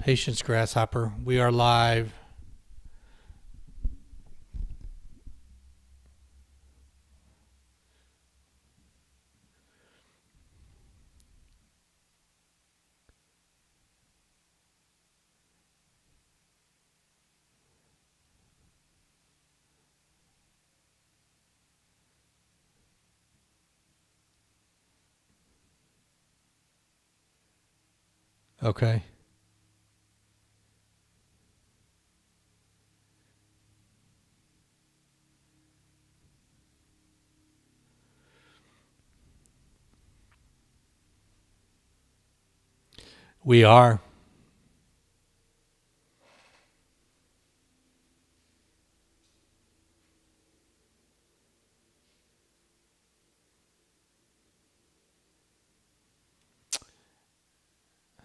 Patience, Grasshopper. We are live. Okay. We are.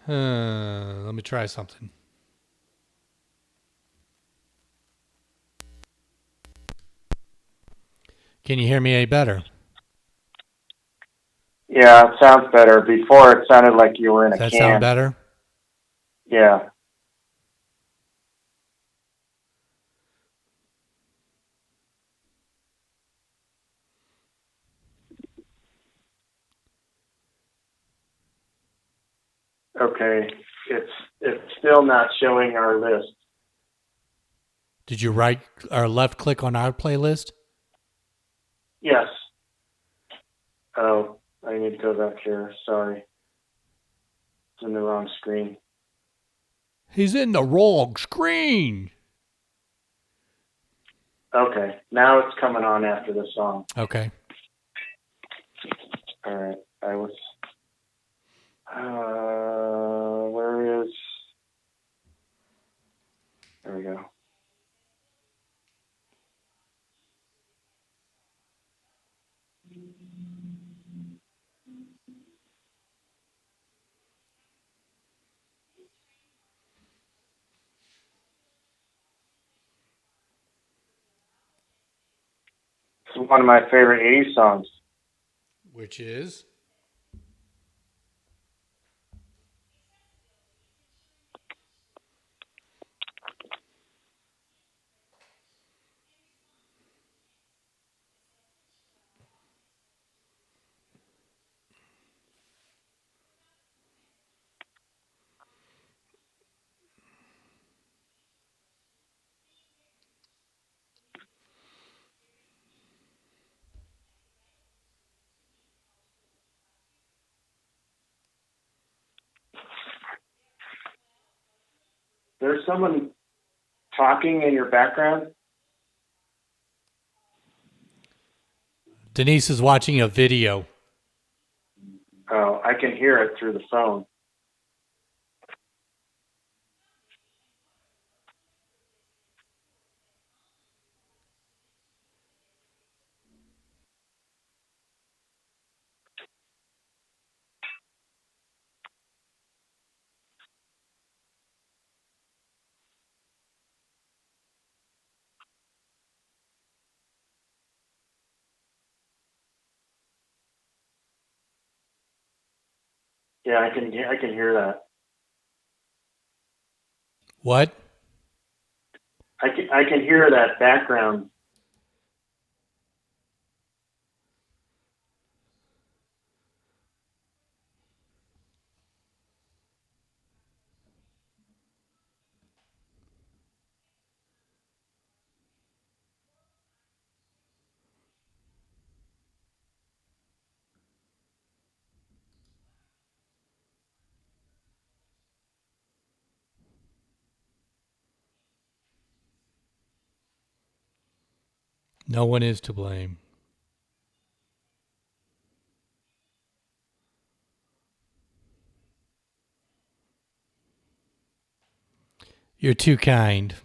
Let me try something. Can you hear me any better? Yeah, it sounds better. Before it sounded like you were in Does a that can. sound better? Yeah. Okay. It's still not showing our list. Did you right or left click on our playlist? Yes. Oh, I need to go back here. Sorry. It's in the wrong screen. He's in the wrong screen. Okay. Now it's coming on after the song. Okay. All right. I was. Where is. There we go. It's one of my favorite 80s songs. Which is? There's someone talking in your background. Denise is watching a video. Oh, I can hear it through the phone. Yeah, I can hear that. What? I can hear that background. No one is to blame. You're too kind.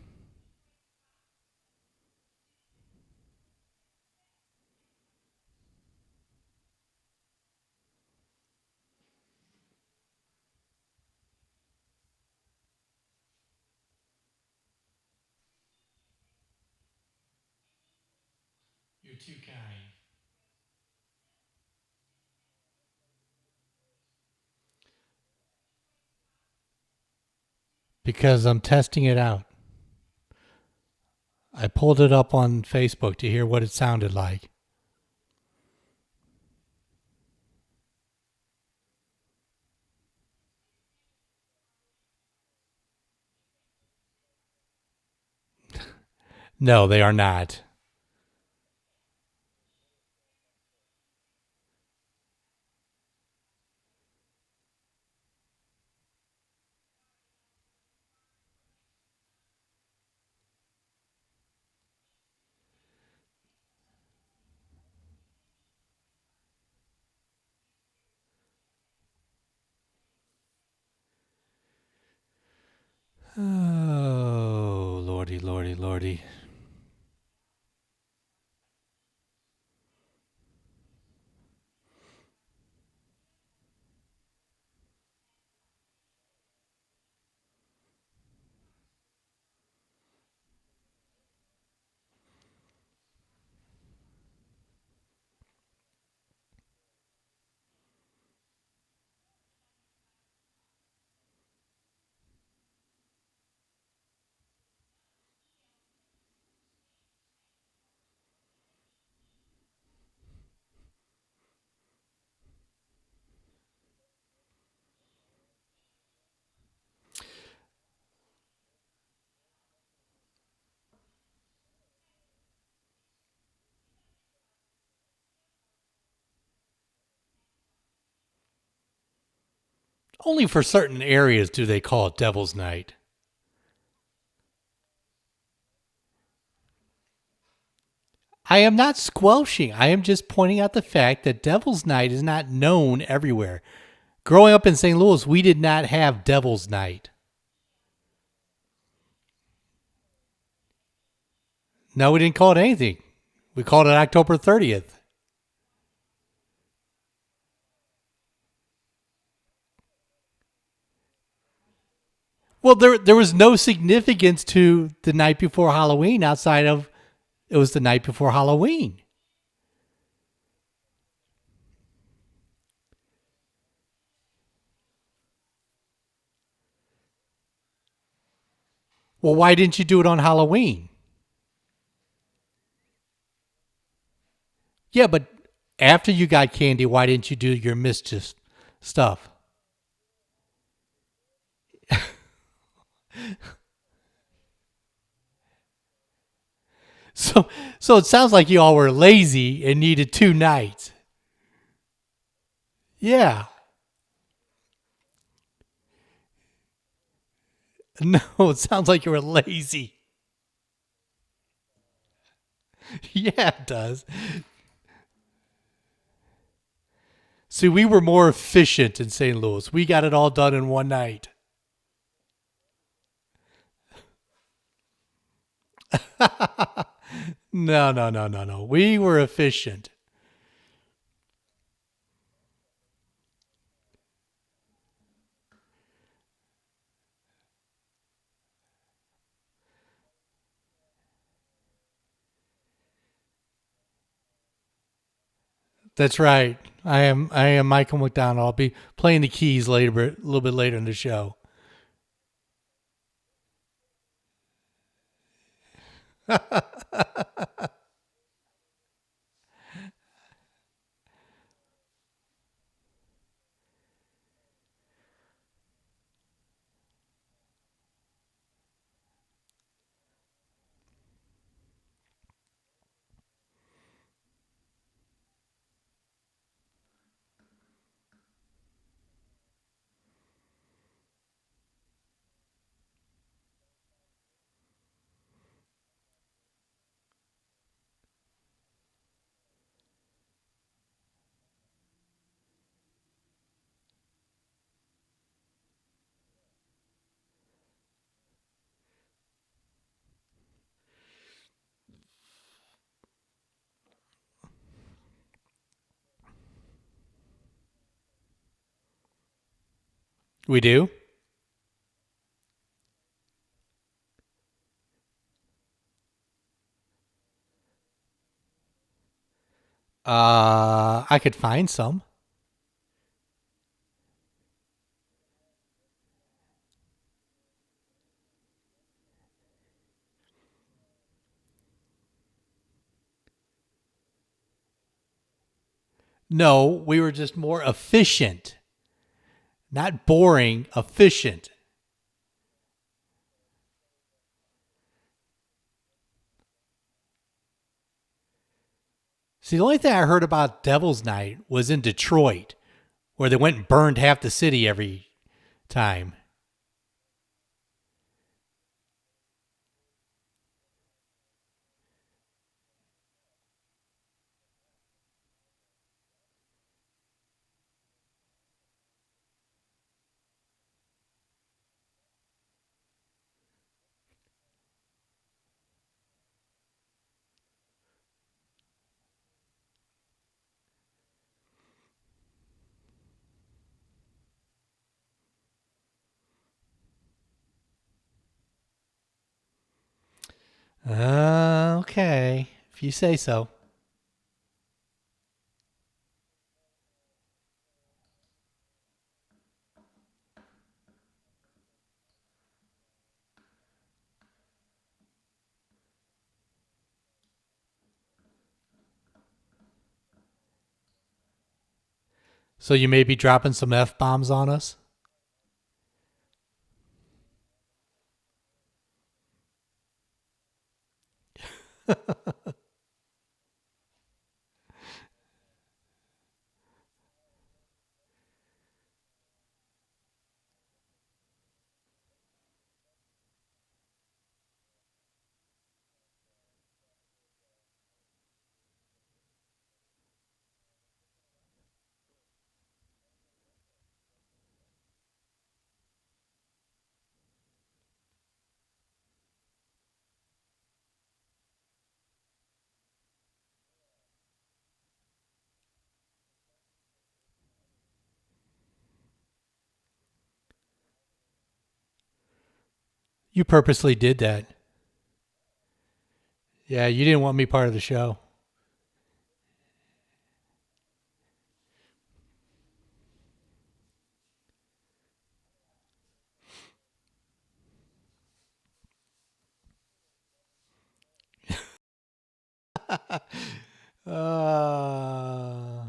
You're too kind. because I'm testing it out. I pulled it up on Facebook to hear what it sounded like. No, they are not. Oh, lordy, lordy, lordy. Only for certain areas do they call it Devil's Night. I am not squelching. I am just pointing out the fact that Devil's Night is not known everywhere. Growing up in St. Louis, we did not have Devil's Night. No, we didn't call it anything. We called it October 30th. Well, there was no significance to the night before Halloween outside of it was the night before Halloween. Well, why didn't you do it on Halloween? Yeah, but after you got candy, why didn't you do your mischief stuff? So so it sounds like you all were lazy and needed 2 nights. Yeah. No, it sounds like you were lazy. Yeah, it does. See, we were more efficient in St. Louis. We got it all done in one night. No, no, no, no, no. We were efficient. That's right. I am Michael McDonald. I'll be playing the keys later, a little bit later in the show. We do. I could find some. No, we were just more efficient. Not boring, efficient. See, the only thing I heard about Devil's Night was in Detroit, where they went and burned half the city every time. Okay, if you say so. So you may be dropping some F bombs on us? You purposely did that. Yeah, you didn't want me part of the show. Uh,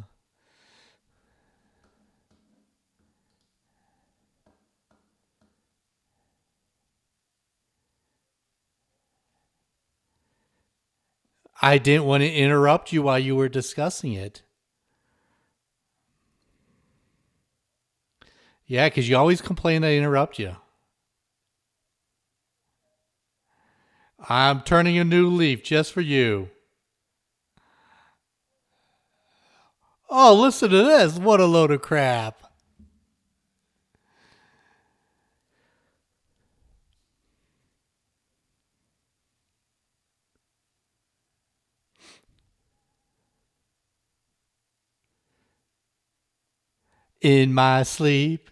I didn't want to interrupt you while you were discussing it. Yeah, because you always complain I interrupt you. I'm turning a new leaf just for you. Oh, listen to this. What a load of crap. In my sleep.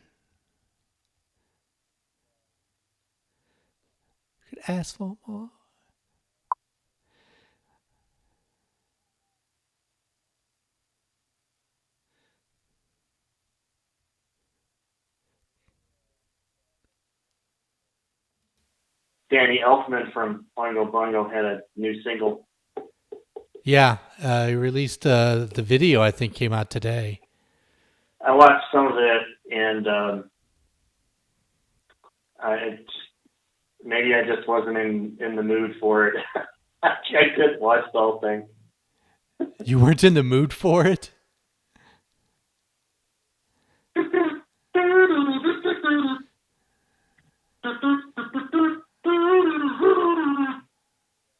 Could ask for more. Danny Elfman from Boingo Boingo had a new single. Yeah, he released the video, I think, came out today. I watched some of it, and maybe I just wasn't in the mood for it. I couldn't watch the whole thing. You weren't in the mood for it?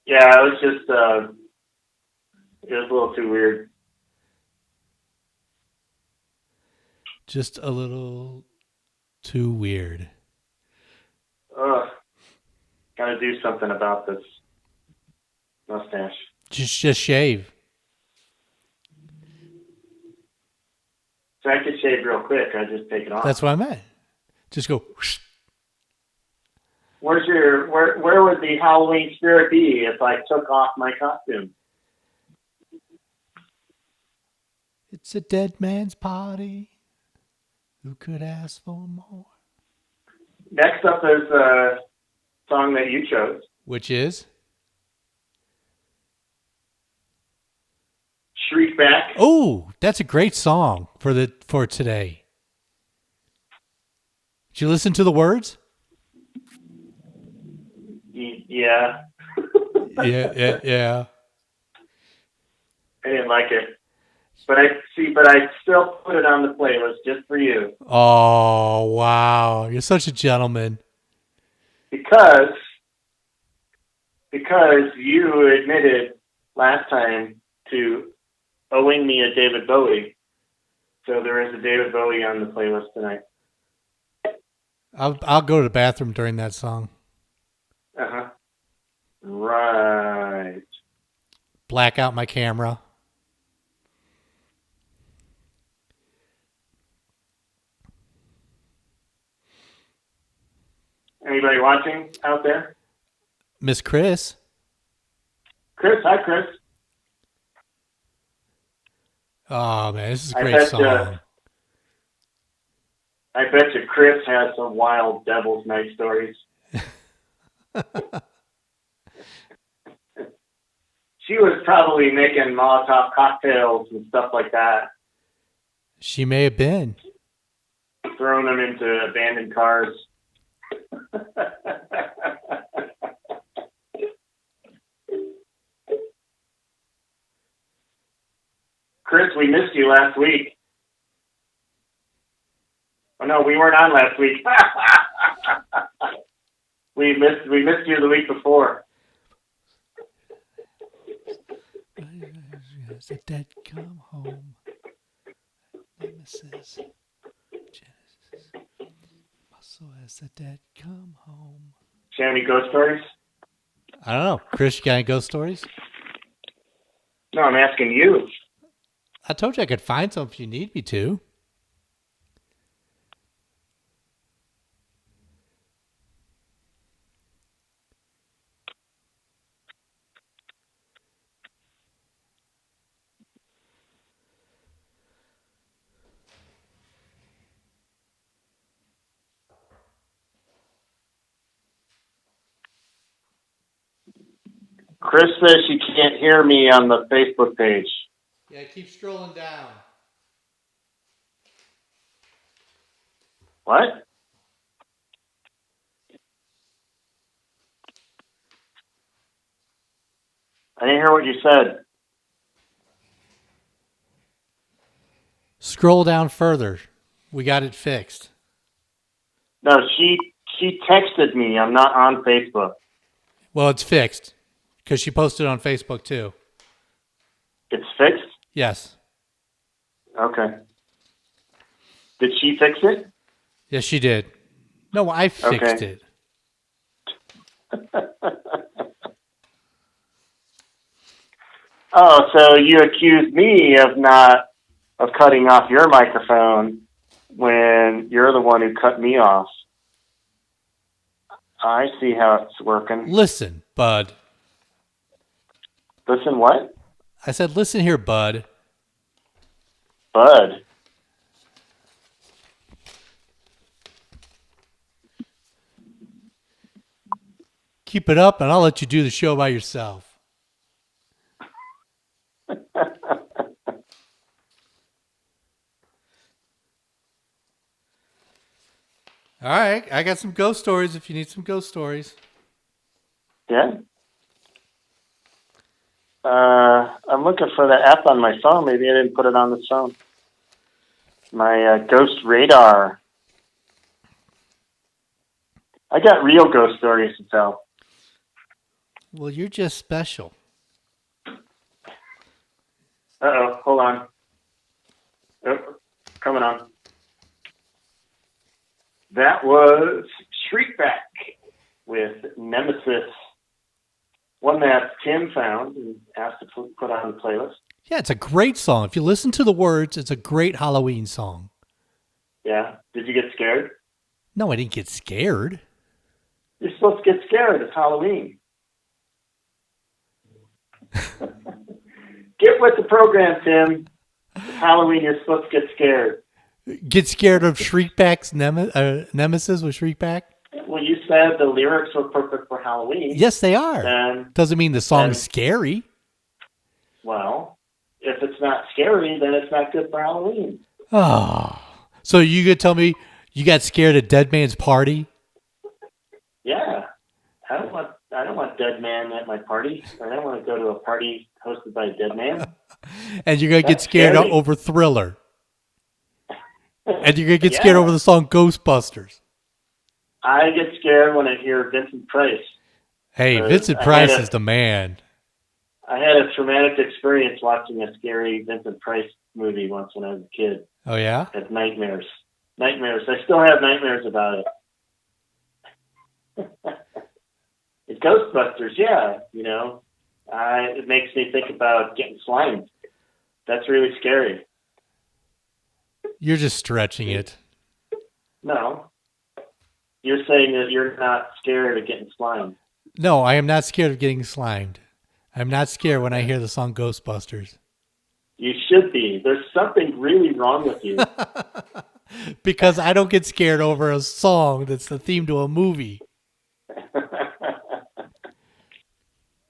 Yeah, it was just it was a little too weird. Just a little too weird. Ugh. Gotta do something about this mustache. Just shave. So I could shave real quick. I just take it off. That's what I meant. Just go. Whoosh. Where would the Halloween spirit be if I took off my costume? It's a dead man's party. Who could ask for more? Next up is a song that you chose. Which is? Shriek Back. Oh, that's a great song for today. Did you listen to the words? Yeah. Yeah. I didn't like it. But I still put it on the playlist just for you. Oh, wow. You're such a gentleman. Because you admitted last time to owing me a David Bowie. So there is a David Bowie on the playlist tonight. I'll go to the bathroom during that song. Uh-huh. Right. Black out my camera. Anybody watching out there? Miss Chris. Chris, hi Chris. Oh, man, this is a great song. I bet you Chris has some wild Devil's Night stories. She was probably making Molotov cocktails and stuff like that. She may have been. Throwing them into abandoned cars. Chris, we missed you last week. Oh no, we weren't on last week. we missed you the week before. Has the dead come home? Nemesis. Genesis. Muscle has the dead come home. Do you have any ghost stories? I don't know. Chris, you got any ghost stories? No, I'm asking you. I told you I could find some if you need me to. Chris says she can't hear me on the Facebook page. Yeah, keep scrolling down. What? I didn't hear what you said. Scroll down further. We got it fixed. No, she texted me. I'm not on Facebook. Well, it's fixed because she posted on Facebook too. It's fixed? Yes. Okay. Did she fix it? Yes, she did. No, I fixed it. Oh, so you accused me of cutting off your microphone when you're the one who cut me off. I see how it's working. Listen, bud. Listen, what? I said, listen here, bud. Bud. Keep it up, and I'll let you do the show by yourself. All right, I got some ghost stories if you need some ghost stories. Yeah. I'm looking for the app on my phone. Maybe I didn't put it on the phone. My ghost radar. I got real ghost stories to tell. Well, you're just special. Uh-oh, hold on. Oh, coming on. That was Shriekback with Nemesis. One that Tim found and asked to put on the playlist. Yeah, it's a great song. If you listen to the words, it's a great Halloween song. Yeah. Did you get scared? No, I didn't get scared. You're supposed to get scared. It's Halloween. Get with the program, Tim. It's Halloween, you're supposed to get scared. Get scared of Shriekback's Nemesis with Shriekback? Well, you said the lyrics were perfect for Halloween. Yes, they are. Then, doesn't mean the song's scary. Well, if it's not scary, then it's not good for Halloween. Oh, so you could tell me you got scared at Dead Man's Party? Yeah, I don't want dead man at my party. I don't want to go to a party hosted by a dead man. And you're gonna get That's scared scary. over Thriller. And you're gonna get Yeah. scared over the song Ghostbusters. I get scared when I hear Vincent Price. Hey, Vincent I Price had a- is the man. I had a traumatic experience watching a scary Vincent Price movie once when I was a kid. Oh yeah? I had nightmares. I still have nightmares about it. It's Ghostbusters, yeah. It makes me think about getting slimed. That's really scary. You're just stretching it. No, you're saying that you're not scared of getting slimed. No, I am not scared of getting slimed. I'm not scared when I hear the song Ghostbusters. You should be. There's something really wrong with you. Because I don't get scared over a song that's the theme to a movie.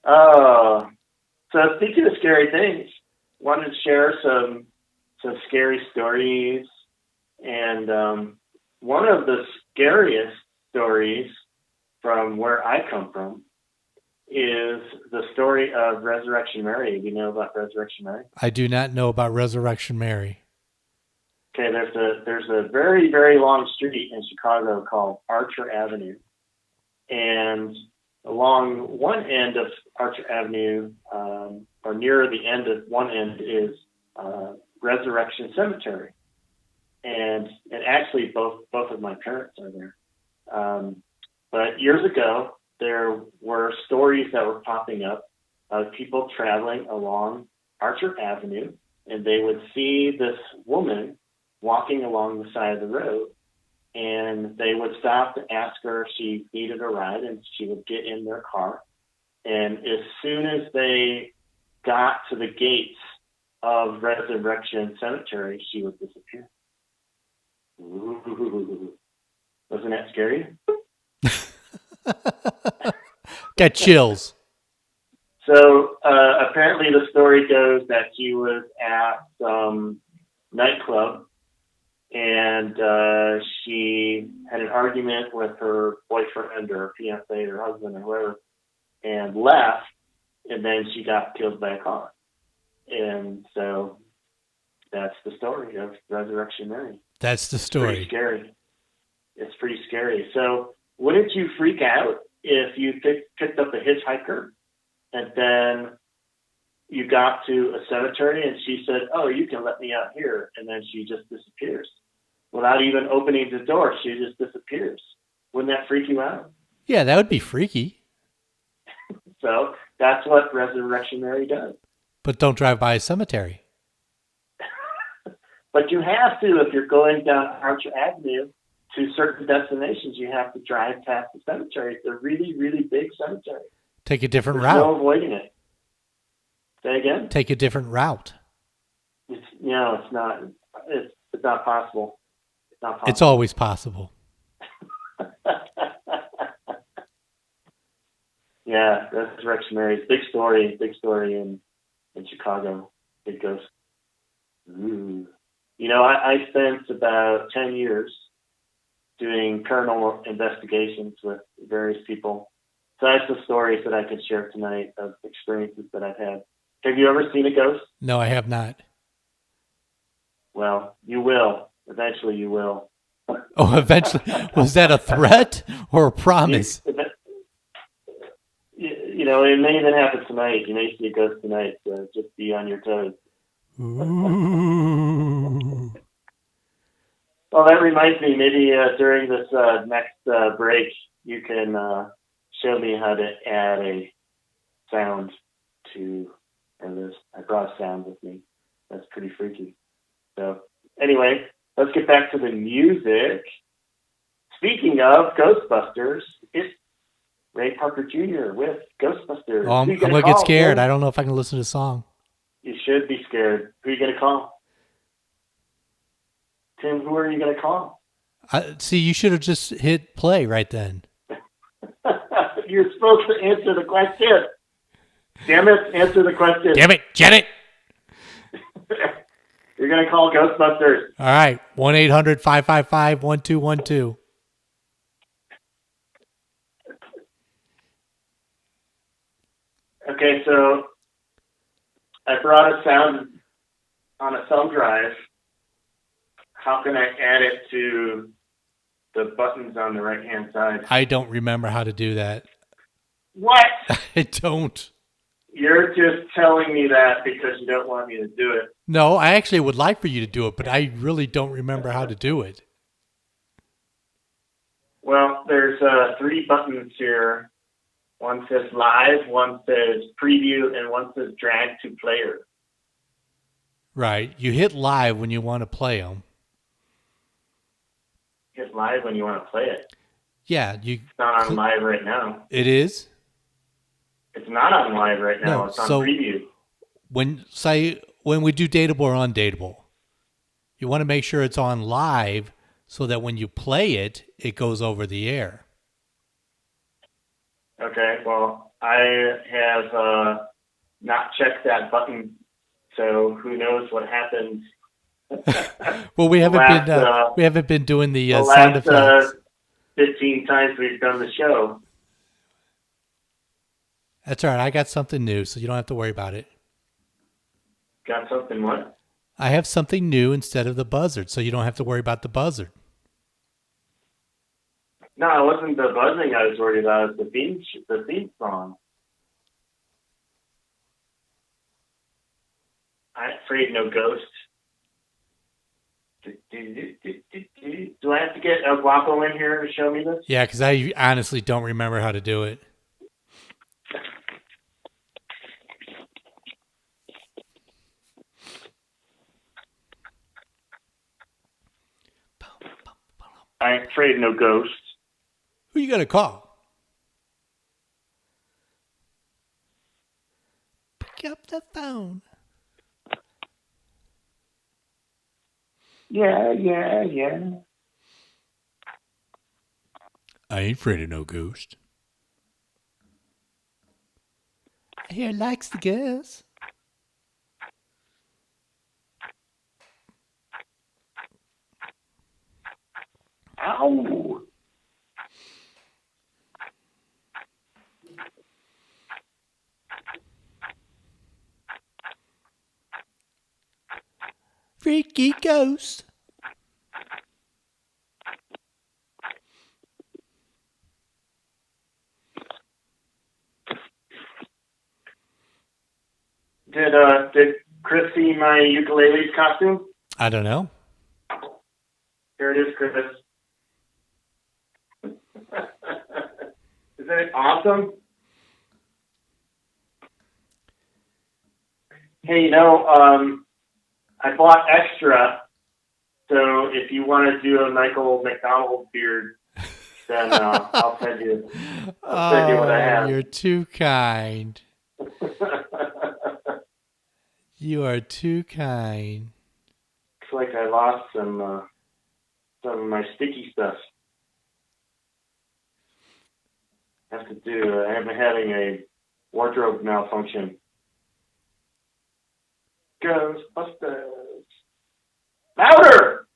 Oh, so speaking of scary things, wanted to share some scary stories, and one of the scariest stories from where I come from is the story of Resurrection Mary. Do you know about Resurrection Mary? I do not know about Resurrection Mary. Okay, there's a very, very long street in Chicago called Archer Avenue, and along one end of Archer Avenue, or near the end of one end, is Resurrection Cemetery, and actually both of my parents are there. But years ago, there were stories that were popping up of people traveling along Archer Avenue, and they would see this woman walking along the side of the road, and they would stop to ask her if she needed a ride, and she would get in their car. And as soon as they got to the gates of Resurrection Cemetery, she would disappear. Ooh. Wasn't that scary? Got chills. So apparently the story goes that she was at some nightclub, and she had an argument with her boyfriend or fiancé or husband or whoever, and left, and then she got killed by a car. And so that's the story of Resurrection Mary. That's the story. Pretty scary. It's pretty scary. So wouldn't you freak out if you picked up a hitchhiker and then you got to a cemetery and she said, "Oh, you can let me out here," and then she just disappears without even opening the door? She just disappears. Wouldn't that freak you out? Yeah, that would be freaky. So that's what Resurrection Mary does. But don't drive by a cemetery. But you have to, if you're going down Archer Avenue to certain destinations, you have to drive past the cemetery. It's a really, really big cemetery. Take a different There's route. no avoiding it. Say again? Take a different route. It's not. It's not possible. It's not possible. It's always possible. Yeah, Resurrection Mary. Big story in Chicago. Big ghost. Ooh. I spent about 10 years doing paranormal investigations with various people. So I have some stories that I can share tonight of experiences that I've had. Have you ever seen a ghost? No, I have not. Well, you will. Eventually you will. Oh, eventually. Was that a threat or a promise? It may even happen tonight. You may see a ghost tonight, so just be on your toes. Ooh. Well, that reminds me, maybe during this next break, you can show me how to add a sound to this. I brought a sound with me. That's pretty freaky. So anyway, let's get back to the music. Speaking of Ghostbusters, it's Ray Parker Jr. with Ghostbusters. Oh, I'm going to get scared. I don't know if I can listen to the song. You should be scared. Who are you going to call? Tim, who are you going to call? See, you should have just hit play right then. You're supposed to answer the question. Damn it, answer the question. Damn it, get it. You're going to call Ghostbusters. All right. 1-800-555-1212. Okay, so I brought a sound on a thumb drive. How can I add it to the buttons on the right-hand side? I don't remember how to do that. What? I don't. You're just telling me that because you don't want me to do it. No, I actually would like for you to do it, but I really don't remember how to do it. Well, there's 3 buttons here. One says live, one says preview, and one says drag to player. Right. You hit live when you want to play them. Hit live when you want to play it. Yeah. It's not on live right now. It is? It's not on live right now. No, It's on so preview. when we do dateable or undateable, you want to make sure it's on live so that when you play it, it goes over the air. Okay, well, I have not checked that button, so who knows what happens. Well, we haven't been doing the sound effects. 15 times we've done the show. That's all right. I got something new, so you don't have to worry about it. Got something what? I have something new instead of the buzzard, so you don't have to worry about the buzzard. No, it wasn't the buzzing I was worried about. It was the theme song. I'm afraid no ghost. Do I have to get El Guapo in here to show me this? Yeah, because I honestly don't remember how to do it. I'm afraid no ghost. Who you gonna call? Pick up the phone. Yeah. I ain't afraid of no ghost. I hear likes the girls. Ow! Freaky ghost. Did Chris see my ukulele's costume? I don't know. Here it is, Chris. Isn't it awesome? Hey, I bought extra, so if you want to do a Michael McDonald beard, then I'll send you. I'll send you what I have. You're too kind. You are too kind. Looks like I lost some of my sticky stuff. I'm having a wardrobe malfunction. Ghostbusters. Louder!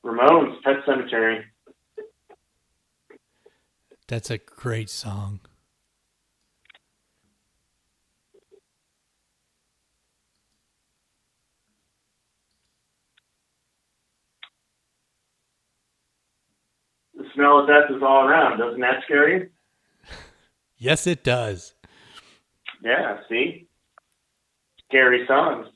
Ramones, Pet Cemetery. That's a great song. The smell of death is all around. Doesn't that scare you? Yes, it does. Yeah, see? Scary songs.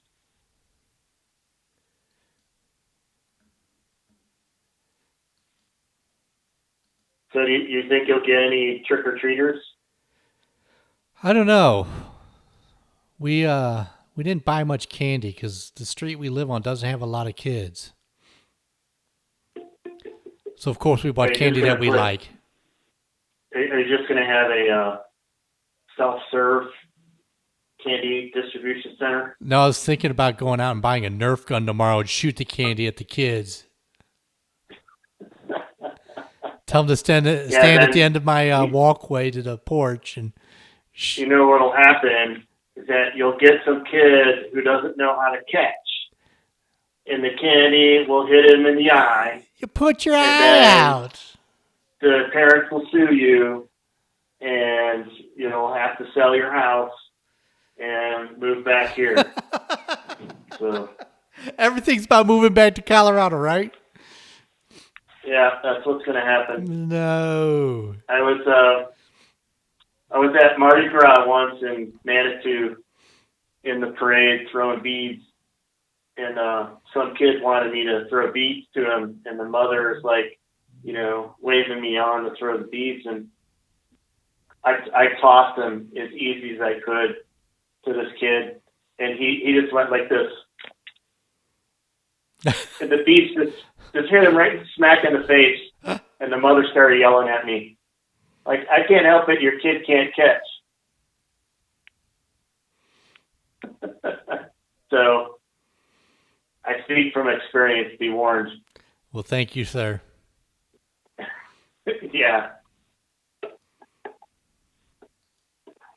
So do you think you'll get any trick-or-treaters? I don't know. We didn't buy much candy because the street we live on doesn't have a lot of kids. So of course we bought candy that we like. Are you just going to have a self-serve candy distribution center? No, I was thinking about going out and buying a Nerf gun tomorrow and shoot the candy at the kids. Tell him to stand at the end of my walkway to the porch. And you know what'll happen is that you'll get some kid who doesn't know how to catch. And the candy will hit him in the eye. You put your eye out. The parents will sue you, and you'll have to sell your house and move back here. So everything's about moving back to Colorado, right? Yeah, that's what's going to happen. No. I was at Mardi Gras once in Manitou in the parade throwing beads, and some kid wanted me to throw beads to him, and the mother is like, waving me on to throw the beads, and I tossed them as easy as I could to this kid, and he just went like this, and the beads just hit him right smack in the face, and the mother started yelling at me, like, I can't help it, your kid can't catch. So I speak from experience, be warned. Well, thank you, sir. Yeah.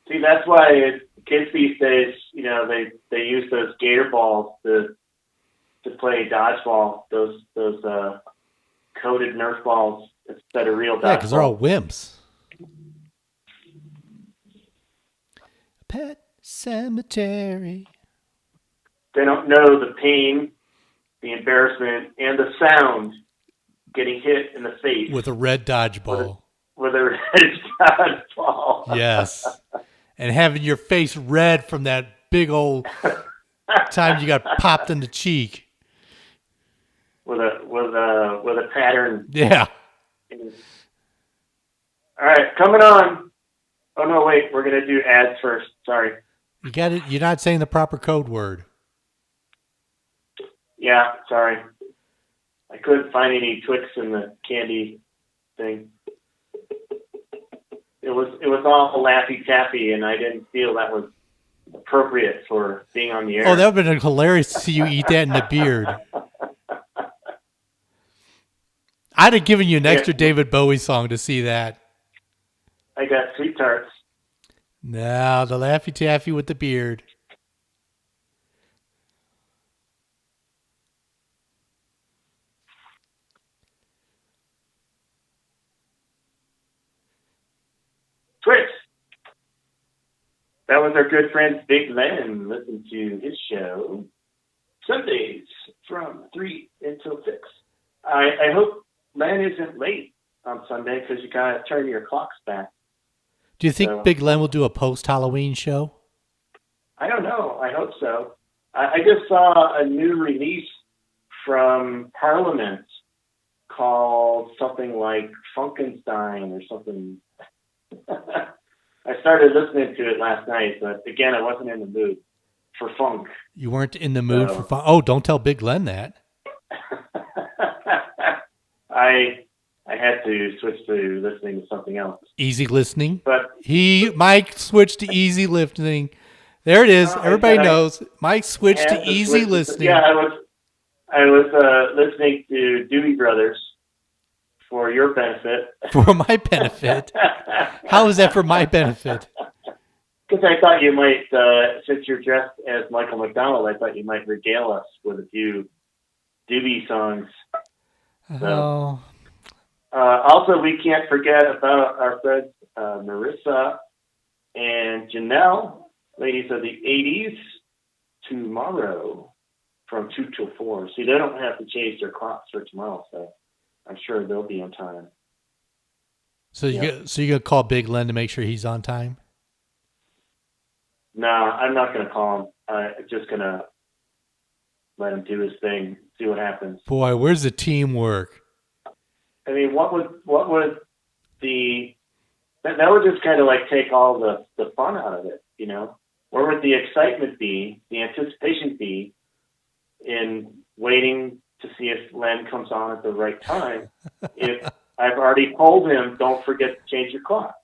See, that's why kids these days, they use those gator balls to play dodgeball, those coated Nerf balls instead of real dodgeball. Yeah, because they're all wimps. Pet cemetery. They don't know the pain, the embarrassment, and the sound getting hit in the face with a red dodgeball. With a red dodgeball. Yes, and having your face red from that big old time you got popped in the cheek. With a pattern. Yeah. All right, coming on. Oh no, wait, we're gonna do ads first. Sorry. You got it. You're not saying the proper code word. Yeah, sorry. I couldn't find any Twix in the candy thing. It was all Laffy Taffy, and I didn't feel that was appropriate for being on the air. Oh, that would have been hilarious to see you eat that in the beard. I'd have given you an extra David Bowie song to see that. I got Sweet Tarts. No, the Laffy Taffy with the beard. Twix. That was our good friend Big Len. Listen to his show Sundays from 3 until 6. I hope Len isn't late on Sunday because you got to turn your clocks back. Do you think Big Len will do a post-Halloween show? I don't know. I hope so. I just saw a new release from Parliament called something like Funkenstein or something. I started listening to it last night, but again, I wasn't in the mood for funk. You weren't in the mood for funk? Oh, don't tell Big Len that. I had to switch to listening to something else. Easy listening. But Mike switched to easy listening. There it is. Everybody knows. Mike switched to easy listening. Yeah, I was listening to Doobie Brothers for your benefit. For my benefit? How is that for my benefit? Because I thought you might, since you're dressed as Michael McDonald, I thought you might regale us with a few Doobie songs. So, also, we can't forget about our friends Marissa and Janelle, ladies of the 80s, tomorrow from 2 till 4. See, they don't have to change their clocks for tomorrow, so I'm sure they'll be on time. So you're going to call Big Len to make sure he's on time? Nah, I'm not going to call him. I'm just going to let him do his thing, see what happens. Boy, where's the teamwork? I mean, what would that would just kind of like take all the fun out of it, Where would the excitement be, the anticipation be in waiting to see if Len comes on at the right time? If I've already told him, don't forget to change your clock.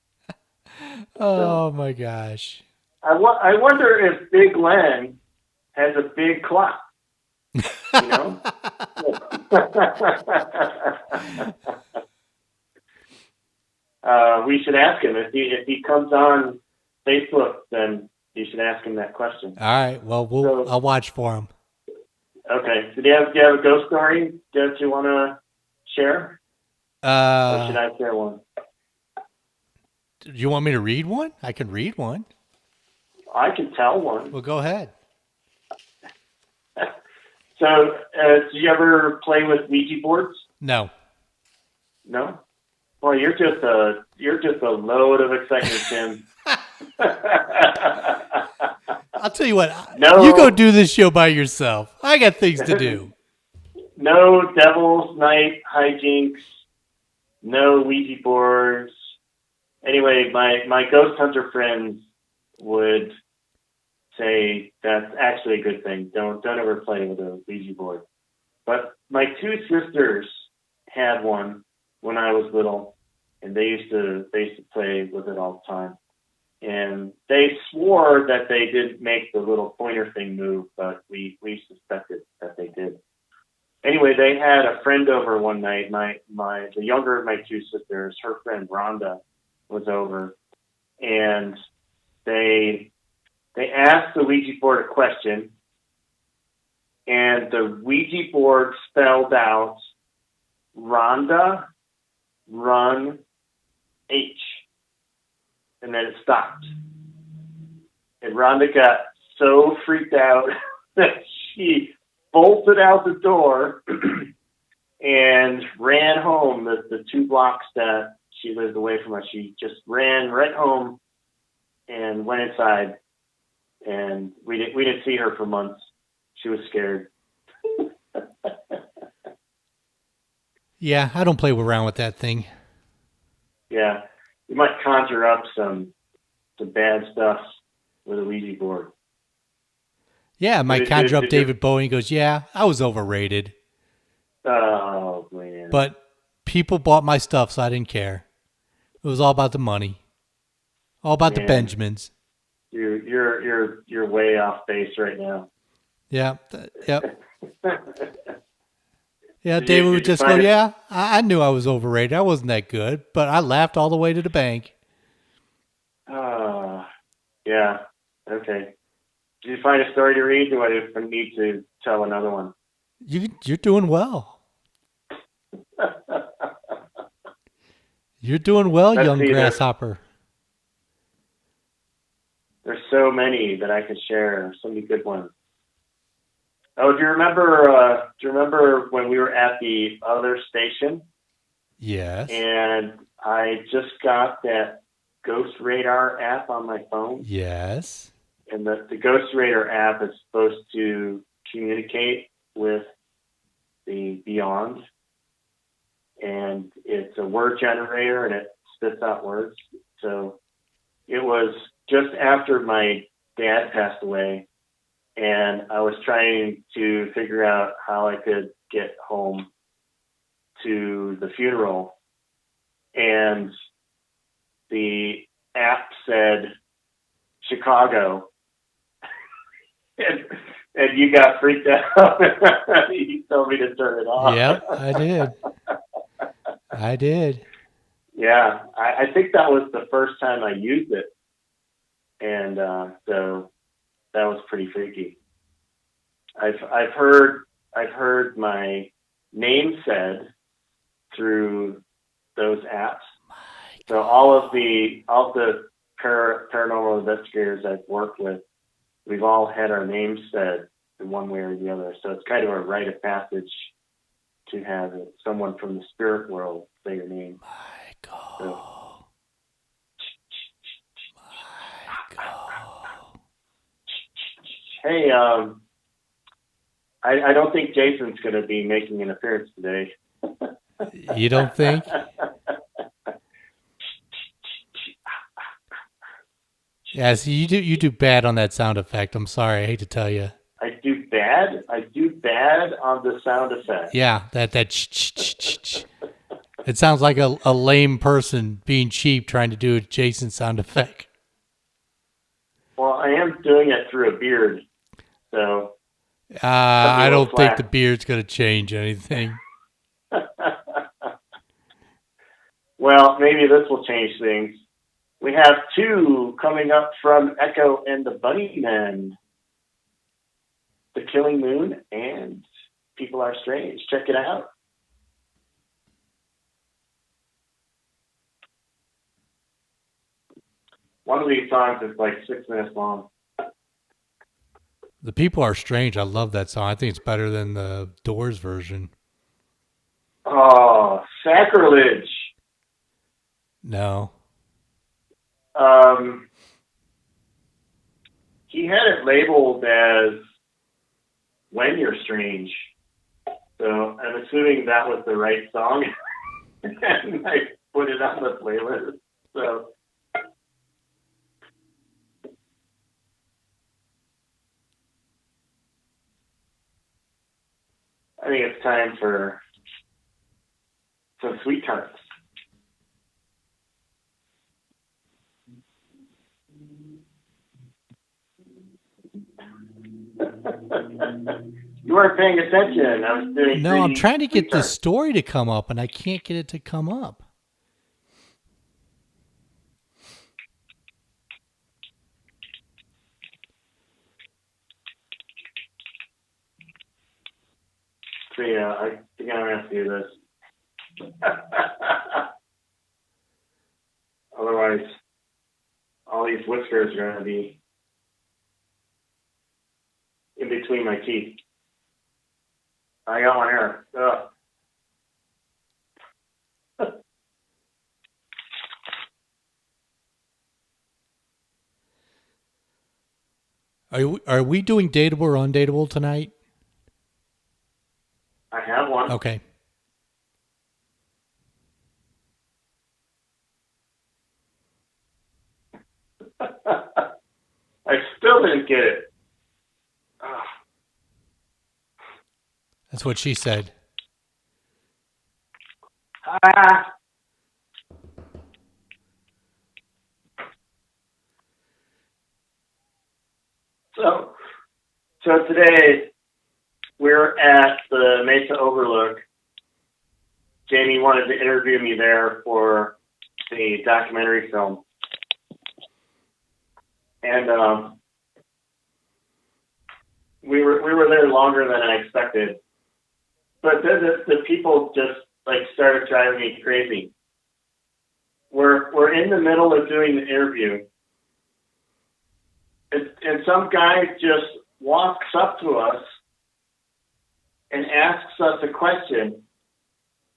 Oh, my gosh. I wonder if Big Len has a big clock, We should ask him if he comes on Facebook. Then you should ask him that question. All right. Well, I'll watch for him. Okay. So do you have a ghost story that you want to share? Or should I share one? Do you want me to read one? I can read one. I can tell one. Well, go ahead. So, do you ever play with Ouija boards? No. No? Well, you're just a load of excitement, Tim. I'll tell you what. No, you go do this show by yourself. I got things to do. No Devil's Night hijinks. No Ouija boards. Anyway, my ghost hunter friends would say that's actually a good thing. Don't ever play with a Ouija board. But my two sisters had one when I was little, and they used to play with it all the time. And they swore that they didn't make the little pointer thing move, but we suspected that they did. Anyway, they had a friend over one night. The younger of my two sisters, her friend Rhonda, was over, and they asked the Ouija board a question, and the Ouija board spelled out Rhonda, run, H. And then it stopped. And Rhonda got so freaked out that she bolted out the door and ran home. The 2 blocks that she lived away from us, she just ran right home and went inside. And we didn't see her for months. She was scared. Yeah, I don't play around with that thing. Yeah, you might conjure up some bad stuff with a Ouija board. Yeah, I might conjure up David Bowie. He goes, "Yeah, I was overrated." Oh man! But people bought my stuff, so I didn't care. It was all about the money, all about the Benjamins. You're way off base right now. Yeah. Yep. Yeah, David would just go, "Yeah, I knew I was overrated. I wasn't that good, but I laughed all the way to the bank." Yeah. Okay. Did you find a story to read? Do I need to tell another one? You're doing well. You're doing well, young grasshopper. There's so many that I could share. So many good ones. Oh, do you remember when we were at the other station? Yes. And I just got that Ghost Radar app on my phone. Yes. And the Ghost Radar app is supposed to communicate with the beyond. And it's a word generator, and it spits out words. So it was just after my dad passed away, and I was trying to figure out how I could get home to the funeral. And the app said Chicago. And you got freaked out. You told me to turn it off. Yep, I did. Yeah, I think that was the first time I used it. And so that was pretty freaky. I've heard my name said through those apps. So all the paranormal investigators I've worked with, we've all had our names said in one way or the other. So it's kind of a rite of passage to have someone from the spirit world say your name. Michael. So. Michael. Hey, I don't think Jason's going to be making an appearance today. You don't think? Yeah, see, you do bad on that sound effect. I'm sorry, I hate to tell you. I do bad on the sound effect. Yeah, that it sounds like a lame person being cheap trying to do a Jason sound effect. Well, I am doing it through a beard, so I don't think the beard's going to change anything. Well, maybe this will change things. We have two coming up from Echo and the Bunnymen. The Killing Moon and People Are Strange. Check it out. One of these songs is like 6 minutes long. The People Are Strange. I love that song. I think it's better than the Doors version. Oh, sacrilege. No. He had it labeled as When You're Strange. So I'm assuming that was the right song. And I put it on the playlist. So I think it's time for some sweet tarts. You weren't paying attention. I was doing. No, I'm trying to get the story to come up, and I can't get it to come up. So yeah, I think I'm gonna have to do this. Otherwise, all these whiskers are gonna be in between my teeth. I got one here. Ugh. Are we doing dateable or undateable tonight? I have one. Okay. I still didn't get it. Ugh. That's what she said. Ah. So today we're at the Mesa Overlook. Jamie wanted to interview me there for the documentary film. And we were there longer than I expected. But then the people just like started driving me crazy. We're in the middle of doing the interview. And some guy just walks up to us and asks us a question.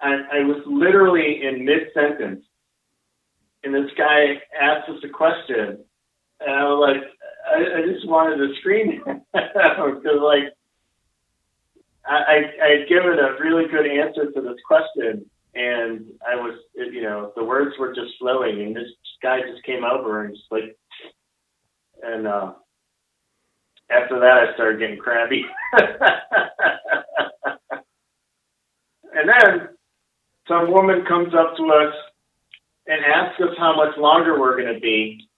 I was literally in mid-sentence. And this guy asked us a question. And I was like, I just wanted to scream because like I had given a really good answer to this question, and I was, the words were just flowing, and this guy just came over and just like, and after that I started getting crabby. And then some woman comes up to us and asks us how much longer we're going to be,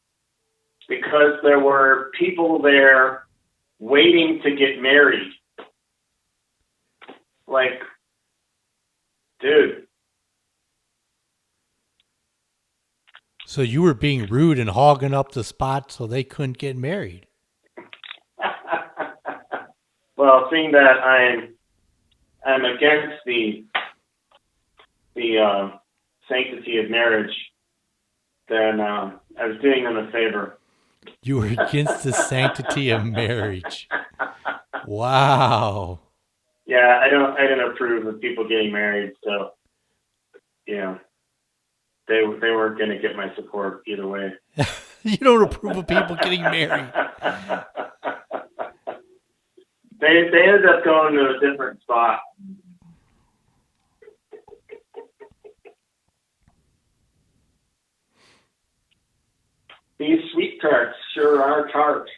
because there were people there waiting to get married. Like, dude. So you were being rude and hogging up the spot so they couldn't get married. Well, seeing that I'm against the sanctity of marriage, then I was doing them a favor. You were against the sanctity of marriage. Wow. Yeah, I didn't approve of people getting married, so they weren't going to get my support either way. You don't approve of people getting married. They ended up going to a different spot. These sweet tarts sure are tart.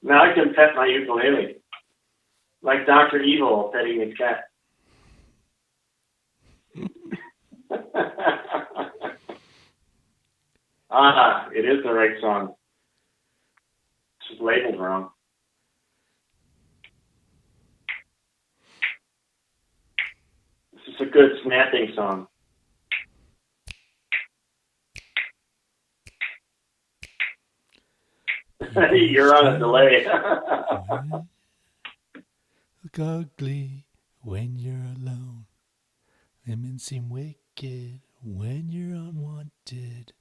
Now I can pet my ukulele. Like Dr. Evil petting his cat. It is the right song. It's just labeled wrong. This is a good snapping song. You're on a delay. Look ugly when you're alone. Women seem wicked when you're unwanted.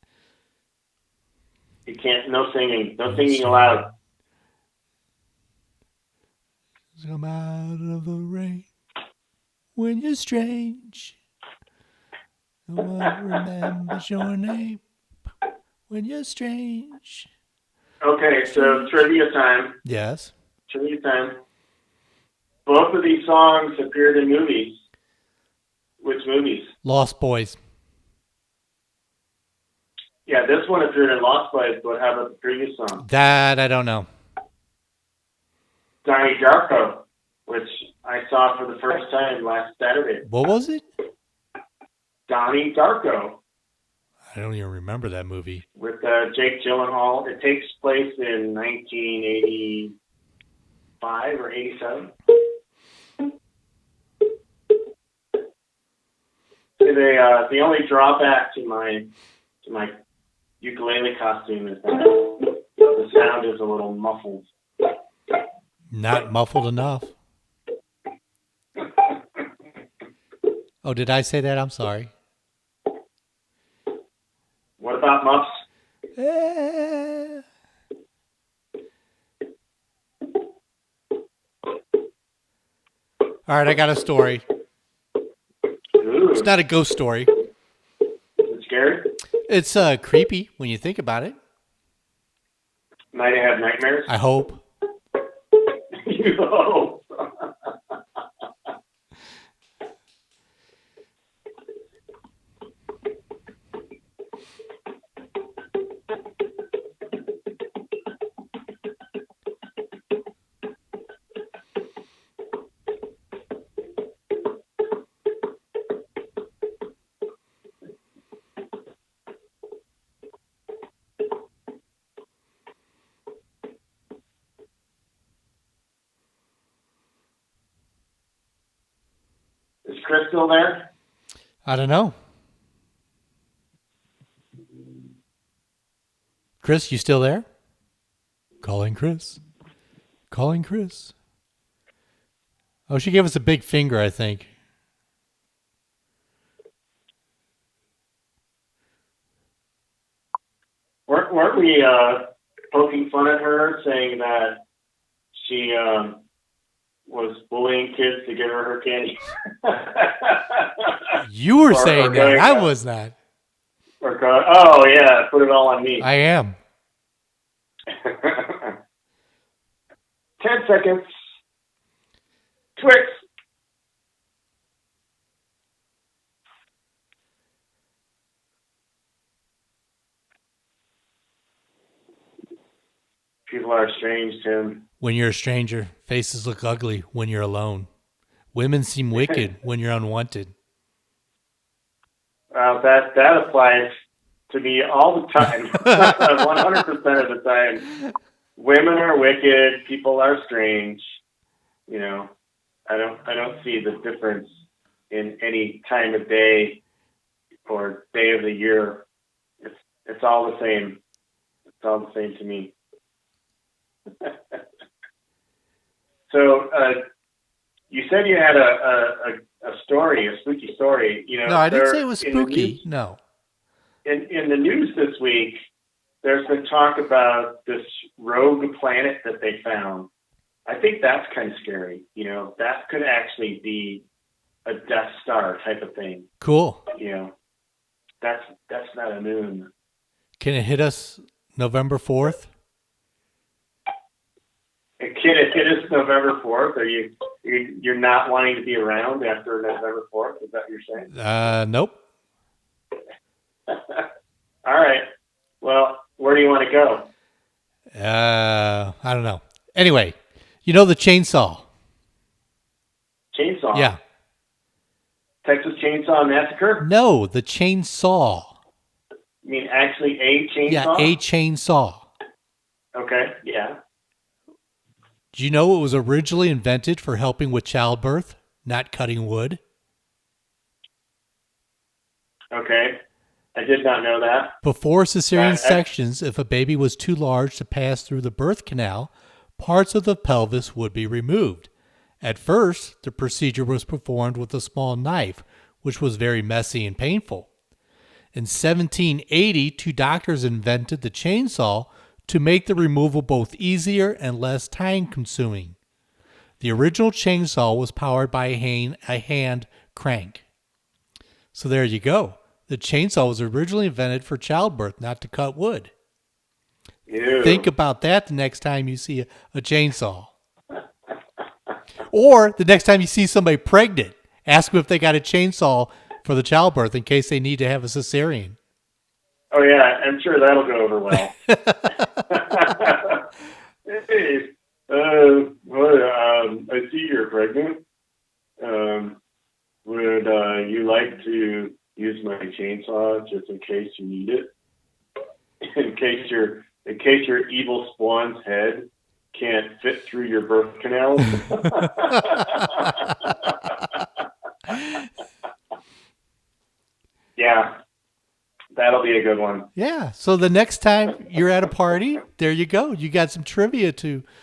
You can't. No singing. No singing allowed. Come out of the rain when you're strange. No one remembers your name when you're strange. Okay, so trivia time. Yes. Trivia time. Both of these songs appeared in movies. Which movies? Lost Boys. Yeah, this one appeared in Lost Boys, but how about the previous song? That I don't know. Donnie Darko, which I saw for the first time last Saturday. What was it? Donnie Darko. I don't even remember that movie. With Jake Gyllenhaal. It takes place in 1985 or 87. The only drawback to my ukulele costume is that the sound is a little muffled. Not muffled enough. Oh, did I say that? I'm sorry. What about muffs? All right, I got a story. Ooh. It's not a ghost story. Is it scary? It's creepy when you think about it. Might I have nightmares? I hope. You hope. Is Chris still there? I don't know. Chris, you still there? Calling Chris. Calling Chris. Oh, she gave us a big finger, I think. Weren't we poking fun at her, saying that she was bullying kids to give her candy? You were saying that. I was not. Oh, yeah, put it all on me. I am. 10 seconds. Twix. People are strange, Tim. When you're a stranger, faces look ugly when you're alone. Women seem wicked when you're unwanted. That applies to me all the time. 100% of the time. Women are wicked. People are strange. You know, I don't see the difference in any time of day or day of the year. It's all the same. It's all the same to me. So, you said you had a story, a spooky story. You know, No, I didn't say it was spooky. No. In the news this week, there's been talk about this rogue planet that they found. I think that's kind of scary. You know, that could actually be a Death Star type of thing. Cool. You know, that's not a moon. Can it hit us November 4th? Kid, it is November 4th. Are you're not wanting to be around after November 4th? Is that what you're saying? Nope. All right. Well, where do you want to go? I don't know. Anyway, you know the chainsaw? Chainsaw? Yeah. Texas Chainsaw Massacre? No, the chainsaw. You mean actually a Yeah, chainsaw? a chainsaw. Okay, yeah. Do you know it was originally invented for helping with childbirth, not cutting wood? Okay, I did not know that. Before cesarean That sections, if a baby was too large to pass through the birth canal, parts of the pelvis would be removed. At first, the procedure was performed with a small knife, which was very messy and painful. In 1780, two doctors invented the chainsaw to make the removal both easier and less time consuming. The original chainsaw was powered by a hand crank. So there you go. The chainsaw was originally invented for childbirth, not to cut wood. Think ew. about that the next time you see a chainsaw. Or the next time you see somebody pregnant, ask them if they got a chainsaw for the childbirth in case they need to have a cesarean. Oh yeah, I'm sure that'll go over well. Hey, I see you're pregnant. Would you like to use my chainsaw just in case you need it? In case your evil spawn's head can't fit through your birth canal. Yeah, that'll be a good one. Yeah. So the next time you're at a party, there you go. You got some trivia Next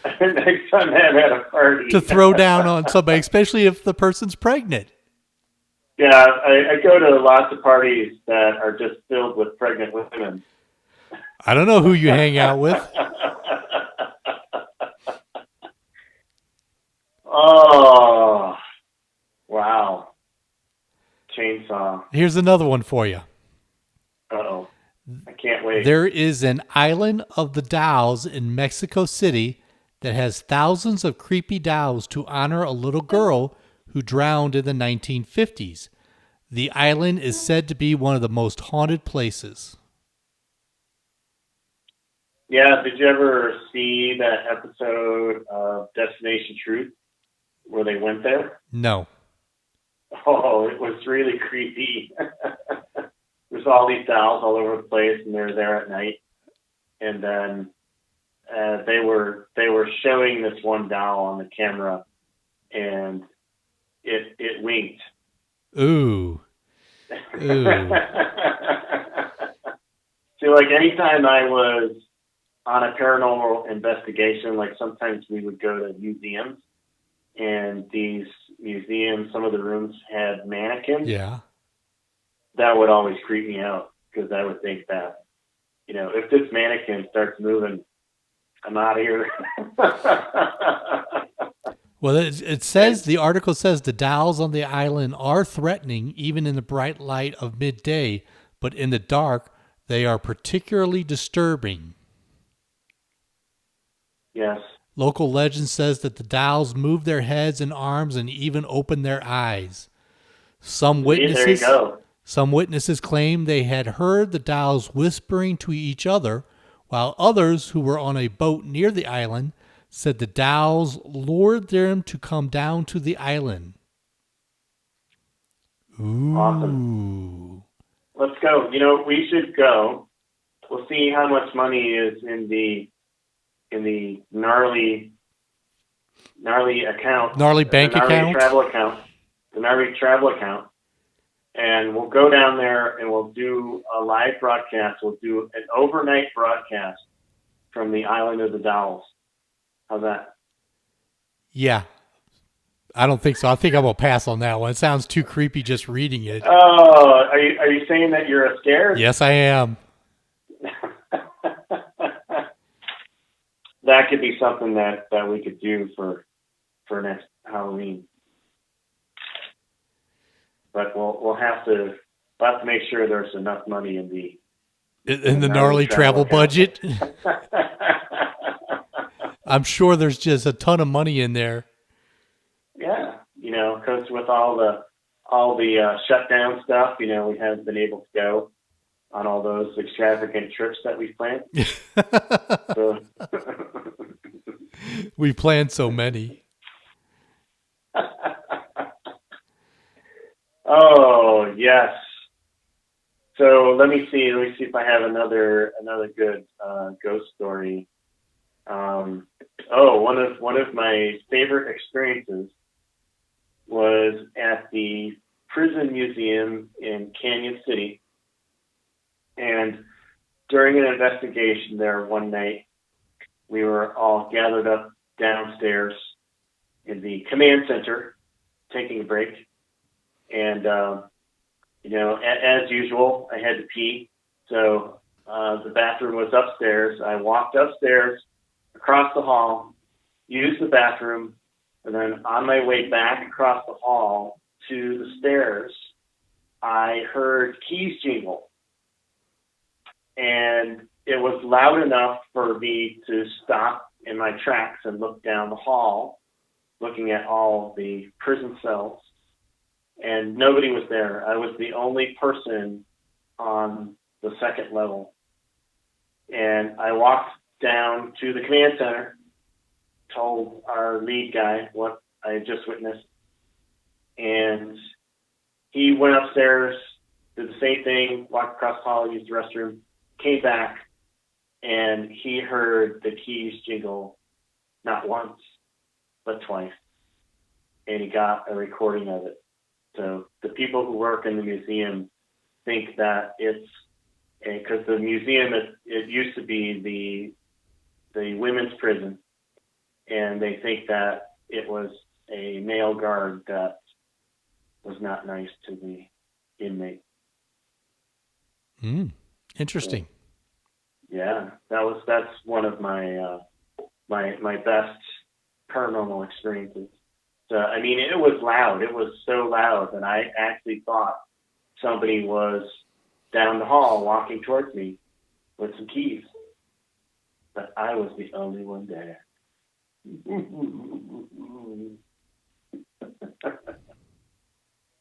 time I'm at a party. to throw down on somebody, especially if the person's pregnant. Yeah, I go to lots of parties that are just filled with pregnant women. I don't know who you hang out with. Oh, wow. Chainsaw. Here's another one for you. Uh-oh. I can't wait. There is an island of the dolls in Mexico City that has thousands of creepy dolls to honor a little girl who drowned in the 1950s. The island is said to be one of the most haunted places. Yeah, did you ever see that episode of Destination Truth where they went there? No. Oh, it was really creepy. There's all these dolls all over the place, and they're there at night. And then they were showing this one doll on the camera, and it winked. Ooh. Ooh. See, like anytime I was on a paranormal investigation, like sometimes we would go to museums, and these museums, some of the rooms had mannequins. Yeah. That would always creep me out because I would think that, if this mannequin starts moving, I'm out of here. Well, it says, the article says the dolls on the island are threatening even in the bright light of midday, but in the dark, they are particularly disturbing. Yes. Local legend says that the dolls move their heads and arms and even open their eyes. Some There you witnesses go. Some witnesses claim they had heard the dolls whispering to each other, while others who were on a boat near the island said the dolls lured them to come down to the island. Ooh. Awesome. Let's go. We should go. We'll see how much money is in the gnarly account. Gnarly bank the gnarly account? Travel account. The gnarly travel account. And we'll go down there and we'll do a live broadcast. We'll do an overnight broadcast from the Island of the Dolls. How's that? Yeah. I don't think so. I think I'm going to pass on that one. It sounds too creepy just reading it. Oh, are you saying that you're scared? Yes, I am. That could be something that we could do for next Halloween. But we'll have to make sure there's enough money in the gnarly travel budget. I'm sure there's just a ton of money in there. Yeah, because with all the shutdown stuff, we haven't been able to go on all those extravagant trips that we've planned. So. We planned so many. Oh, yes. So let me see. Let me see if I have another good ghost story. One of my favorite experiences was at the prison museum in Canyon City, and during an investigation there one night, we were all gathered up downstairs in the command center, taking a break, and as usual, I had to pee. So the bathroom was upstairs. I walked upstairs, across the hall, used the bathroom, and then on my way back across the hall to the stairs, I heard keys jingle. And it was loud enough for me to stop in my tracks and look down the hall, looking at all the prison cells. And nobody was there. I was the only person on the second level. And I walked down to the command center, told our lead guy what I had just witnessed. And he went upstairs, did the same thing, walked across the hall, used the restroom, came back, and he heard the keys jingle not once, but twice. And he got a recording of it. So the people who work in the museum think that it's because the museum it used to be the women's prison, and they think that it was a male guard that was not nice to the inmate. Interesting. So, yeah, that's one of my my best paranormal experiences. So, I mean, it was loud. It was so loud that I actually thought somebody was down the hall walking towards me with some keys. But I was the only one there.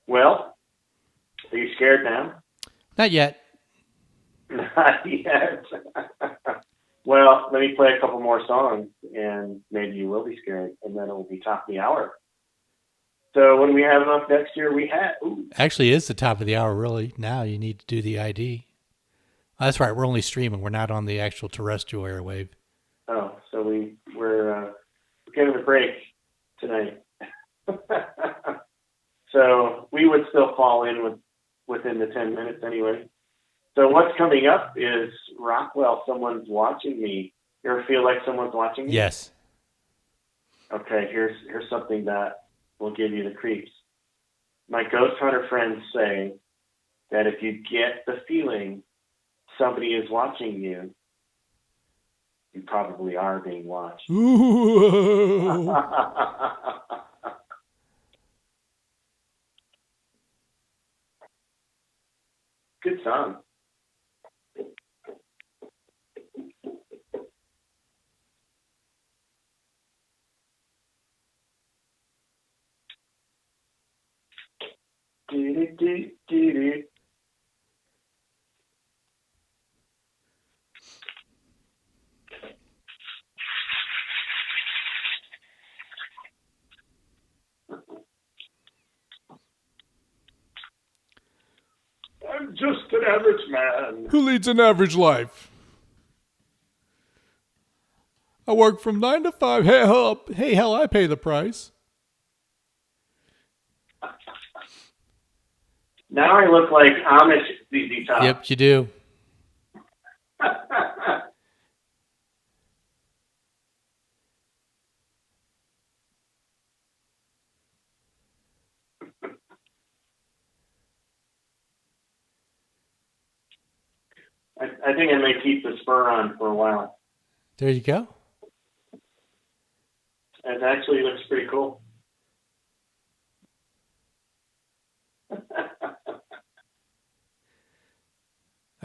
Well, are you scared now? Not yet. Not yet. Well, let me play a couple more songs, and maybe you will be scared, and then it will be top of the hour. So what do we have up next year? We have... Actually, it's the top of the hour, really. Now you need to do the ID. Oh, that's right. We're only streaming. We're not on the actual terrestrial airwave. Oh, so we're getting a break tonight. So we would still fall in within the 10 minutes anyway. So what's coming up is Rockwell, Someone's Watching Me. You ever feel like someone's watching you? Yes. Okay, here's something that will give you the creeps. My ghost hunter friends say that if you get the feeling somebody is watching you, you probably are being watched. Ooh. Good song. Do-do-do-do-do. I'm just an average man. Who leads an average life? I work from 9 to 5. Hey, hell, I pay the price. Now I look like Amish ZZ Top. Yep, you do. I think I may keep the spur on for a while. There you go. It actually looks pretty cool.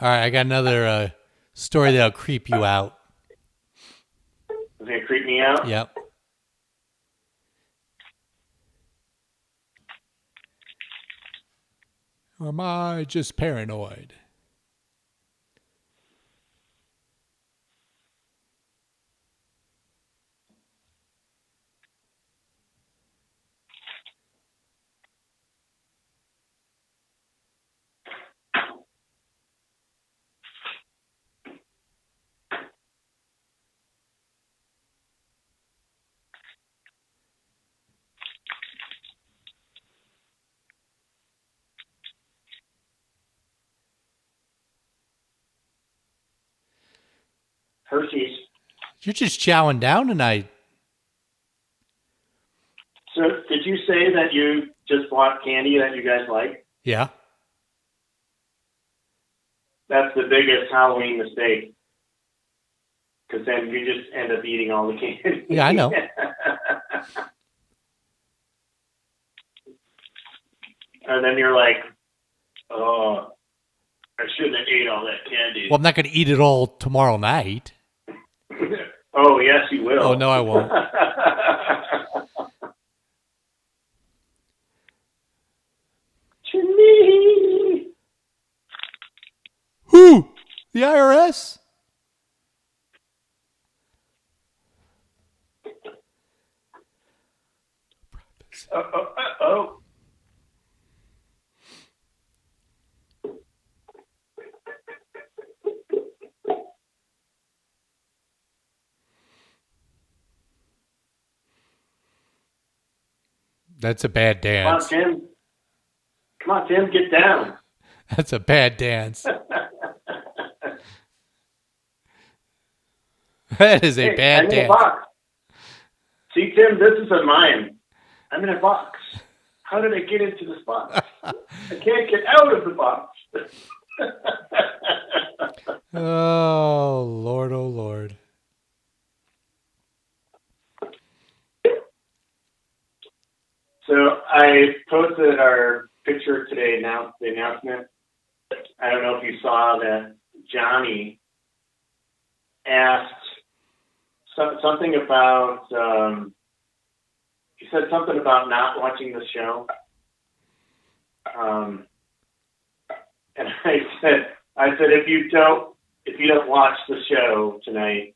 All right, I got another story that'll creep you out. Is it going to creep me out? Yep. Or am I just paranoid? Hershey's. You're just chowing down tonight. So did you say that you just bought candy that you guys like? Yeah. That's the biggest Halloween mistake. Because then you just end up eating all the candy. Yeah, I know. And then you're like, oh, I shouldn't have ate all that candy. Well, I'm not going to eat it all tomorrow night. Oh, yes, you will. Oh, no, I won't. To me. Who? The IRS? Oh. That's a bad dance. Come on, Tim, get down. That's a bad dance. That is a bad I'm in dance. a box. See, Tim, this is a mime. I'm in a box. How did I get into this box? I can't get out of the box. Oh, Lord, oh, Lord. So I posted our picture today, the announcement. I don't know if you saw that Johnny asked something about, he said something about not watching the show. And I said, if you don't watch the show tonight,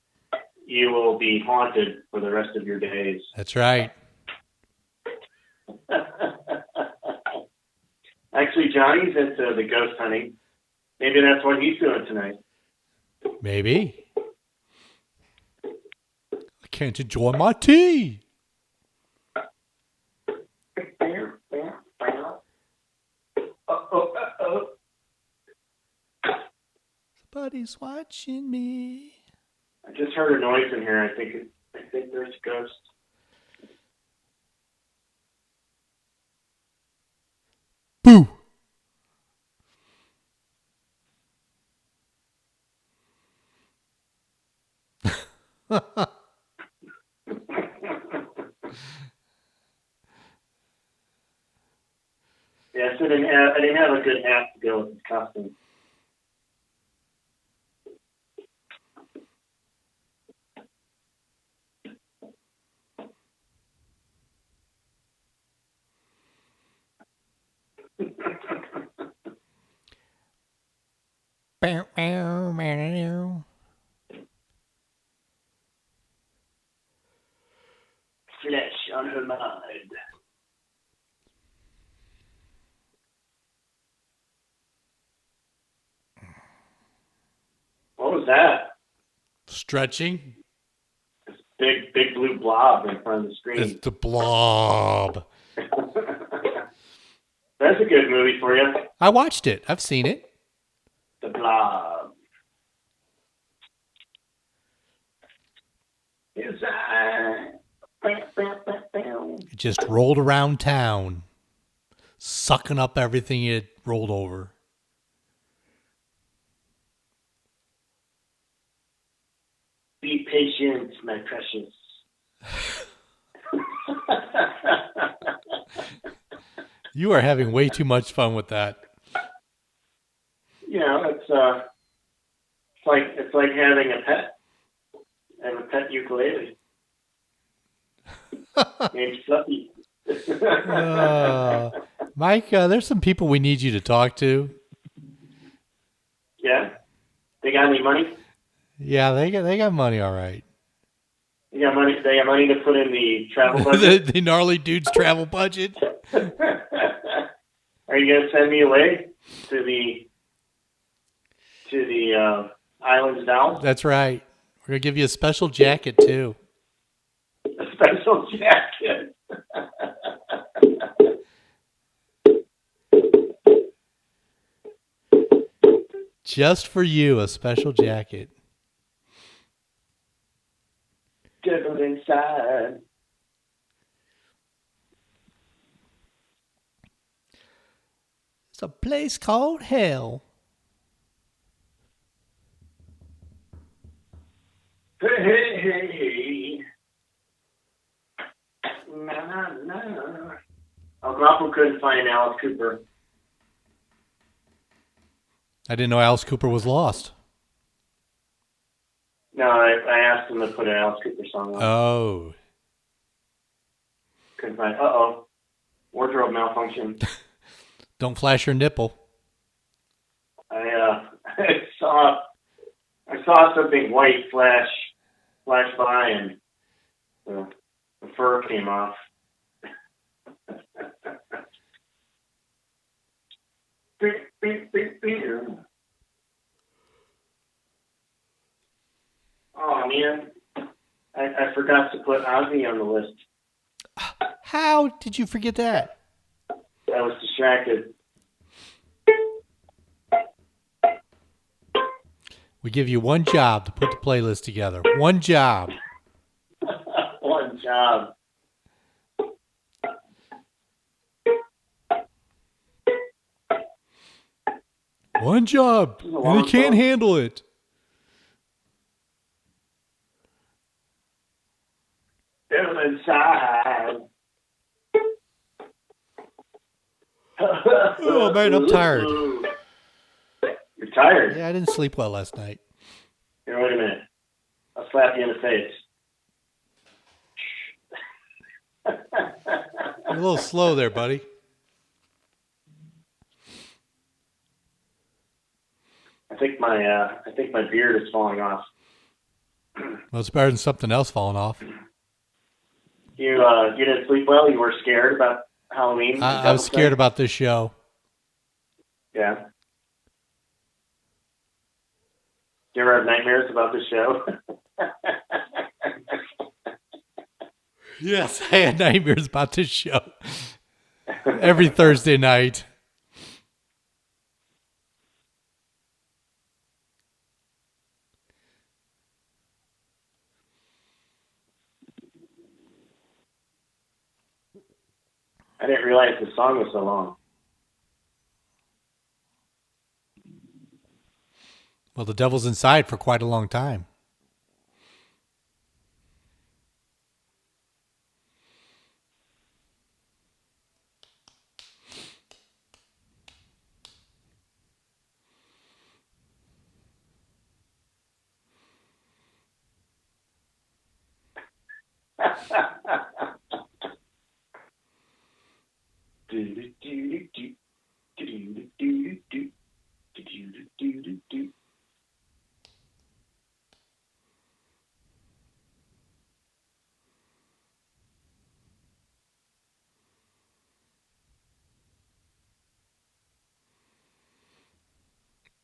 you will be haunted for the rest of your days. That's right. Actually, Johnny's into the ghost hunting. Maybe that's what he's doing tonight. Maybe. I can't enjoy my tea. Somebody's watching me. I just heard a noise in here. I think there's a ghost. Boo. Yeah, so I didn't have a good hat to go with the costume. Flesh on her mind. What was that? Stretching. This big blue blob in front of the screen. It's the blob. That's a good movie for you. I watched it. I've seen it. The Blob. It just rolled around town, sucking up everything it rolled over. Be patient, my precious. You are having way too much fun with that. You know, it's like having a pet. I have a pet ukulele. Named Fluffy. Mike, there's some people we need you to talk to. Yeah? They got any money? Yeah, they got money, all right. They got money to put in the travel budget? the Gnarly Dudes travel budget. Are you going to send me away to the islands down? That's right. We're going to give you a special jacket, too. A special jacket. Just for you, a special jacket. Devil inside. It's a place called hell. Hey, hey, hey, hey. Na, na, na. Uncle couldn't find Alice Cooper. I didn't know Alice Cooper was lost. No, I asked him to put an Alice Cooper song on. Oh. Couldn't find. Uh-oh. Wardrobe malfunction. Don't flash your nipple. I saw something white flash by, and the fur came off. Beep, beep, beep, beep. Oh man, I forgot to put Ozzy on the list. How did you forget that? I was distracted. We give you one job to put the playlist together. One job. One job. One job. And he can't handle it. Devil inside. Oh man, I'm tired. You're tired? Yeah, I didn't sleep well last night. Here, wait a minute. I'll slap you in the face. You're a little slow there, buddy. I think my beard is falling off. Well, it's better than something else falling off. You didn't sleep well? You were scared about Halloween? I was scared about this show. Yeah. Do you ever have nightmares about this show? Yes, I had nightmares about this show. Every Thursday night. I didn't realize the song was so long. Well, the devil's inside for quite a long time.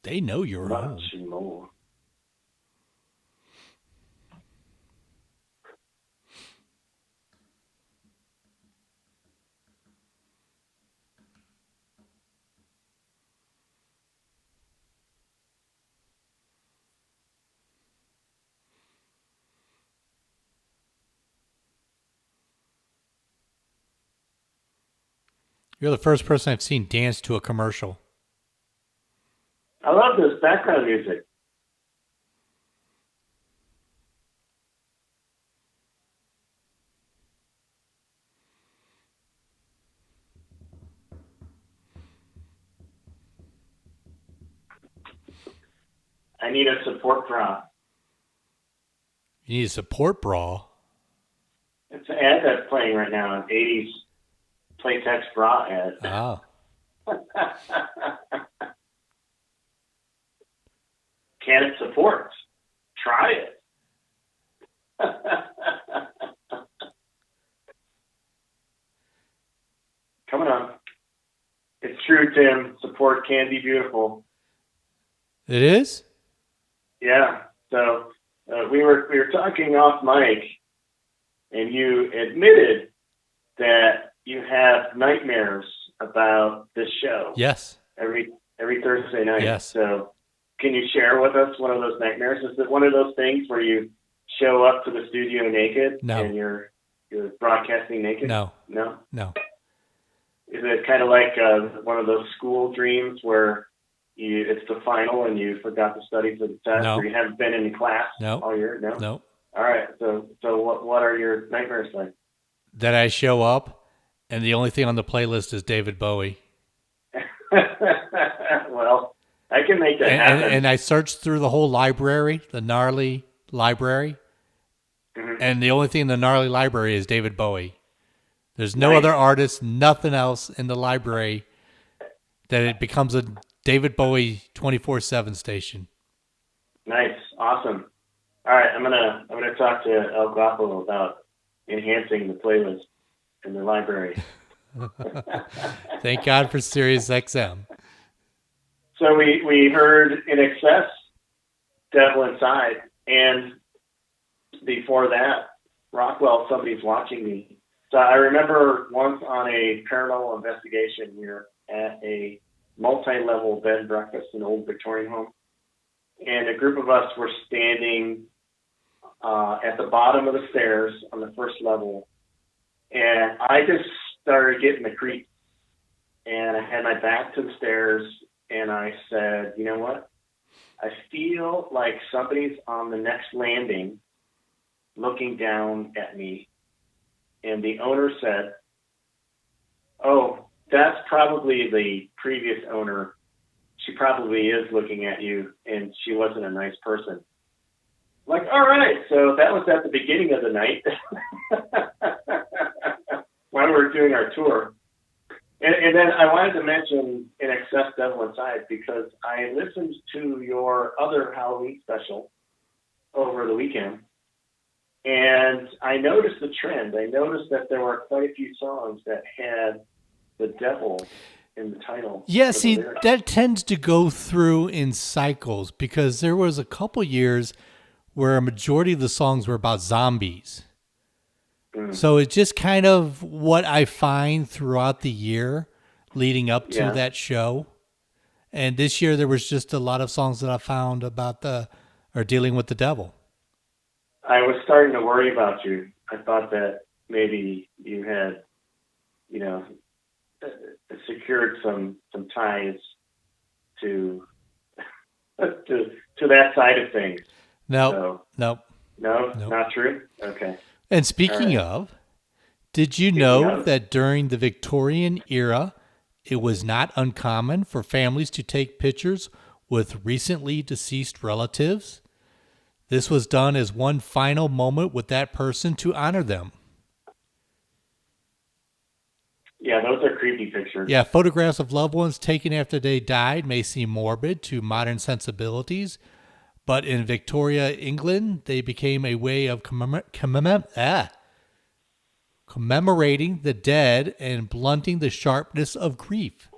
They know you're home. More. You're the first person I've seen dance to a commercial. I love this background music. I need a support bra. You need a support bra. It's an ad that's playing right now, an 80s Playtex bra ad. Oh. Can it support? Try it. Coming on. It's true, Tim. Support can be beautiful. It is? Yeah. So we were talking off mic, and you admitted that you have nightmares about this show. Yes. Every Thursday night. Yes. So can you share with us one of those nightmares? Is it one of those things where you show up to the studio naked? No. And you're broadcasting naked? No. No? No. Is it kind of like one of those school dreams where it's the final and you forgot to study for the test, No. or you haven't been in class No. all year? No? No. All right. So what are your nightmares like? That I show up, and the only thing on the playlist is David Bowie. Well, I can make that happen. And I searched through the whole library, the Gnarly library, and the only thing in the Gnarly library is David Bowie. There's no other artist, nothing else in the library, that it becomes a David Bowie 24/7 station. Nice, awesome. All right, I'm gonna talk to El Guapo about enhancing the playlist in the library. Thank God for Sirius XM. So we heard In Excess, Devil Inside, and before that, Rockwell, Somebody's Watching Me. So I remember once on a paranormal investigation, we were at a multi-level bed and breakfast in an old Victorian home, and a group of us were standing at the bottom of the stairs on the first level, and I just started getting the creeps, and I had my back to the stairs, and I said, you know what? I feel like somebody's on the next landing looking down at me. And the owner said, oh, that's probably the previous owner. She probably is looking at you, and she wasn't a nice person. I'm like, all right, so that was at the beginning of the night when we were doing our tour. And then I wanted to mention In Excess, Devil Inside, because I listened to your other Halloween special over the weekend, and I noticed the trend. I noticed that there were quite a few songs that had the devil in the title. Yeah, see, that tends to go through in cycles, because there was a couple years where a majority of the songs were about zombies. So it's just kind of what I find throughout the year leading up to that show. And this year there was just a lot of songs that I found about dealing with the devil. I was starting to worry about you. I thought that maybe you had, secured some ties to that side of things. No, not true. Okay. And speaking of, did you know that during the Victorian era, it was not uncommon for families to take pictures with recently deceased relatives? This was done as one final moment with that person to honor them. Yeah, those are creepy pictures. Yeah, photographs of loved ones taken after they died may seem morbid to modern sensibilities, but in Victoria, England, they became a way of commemorating the dead and blunting the sharpness of grief.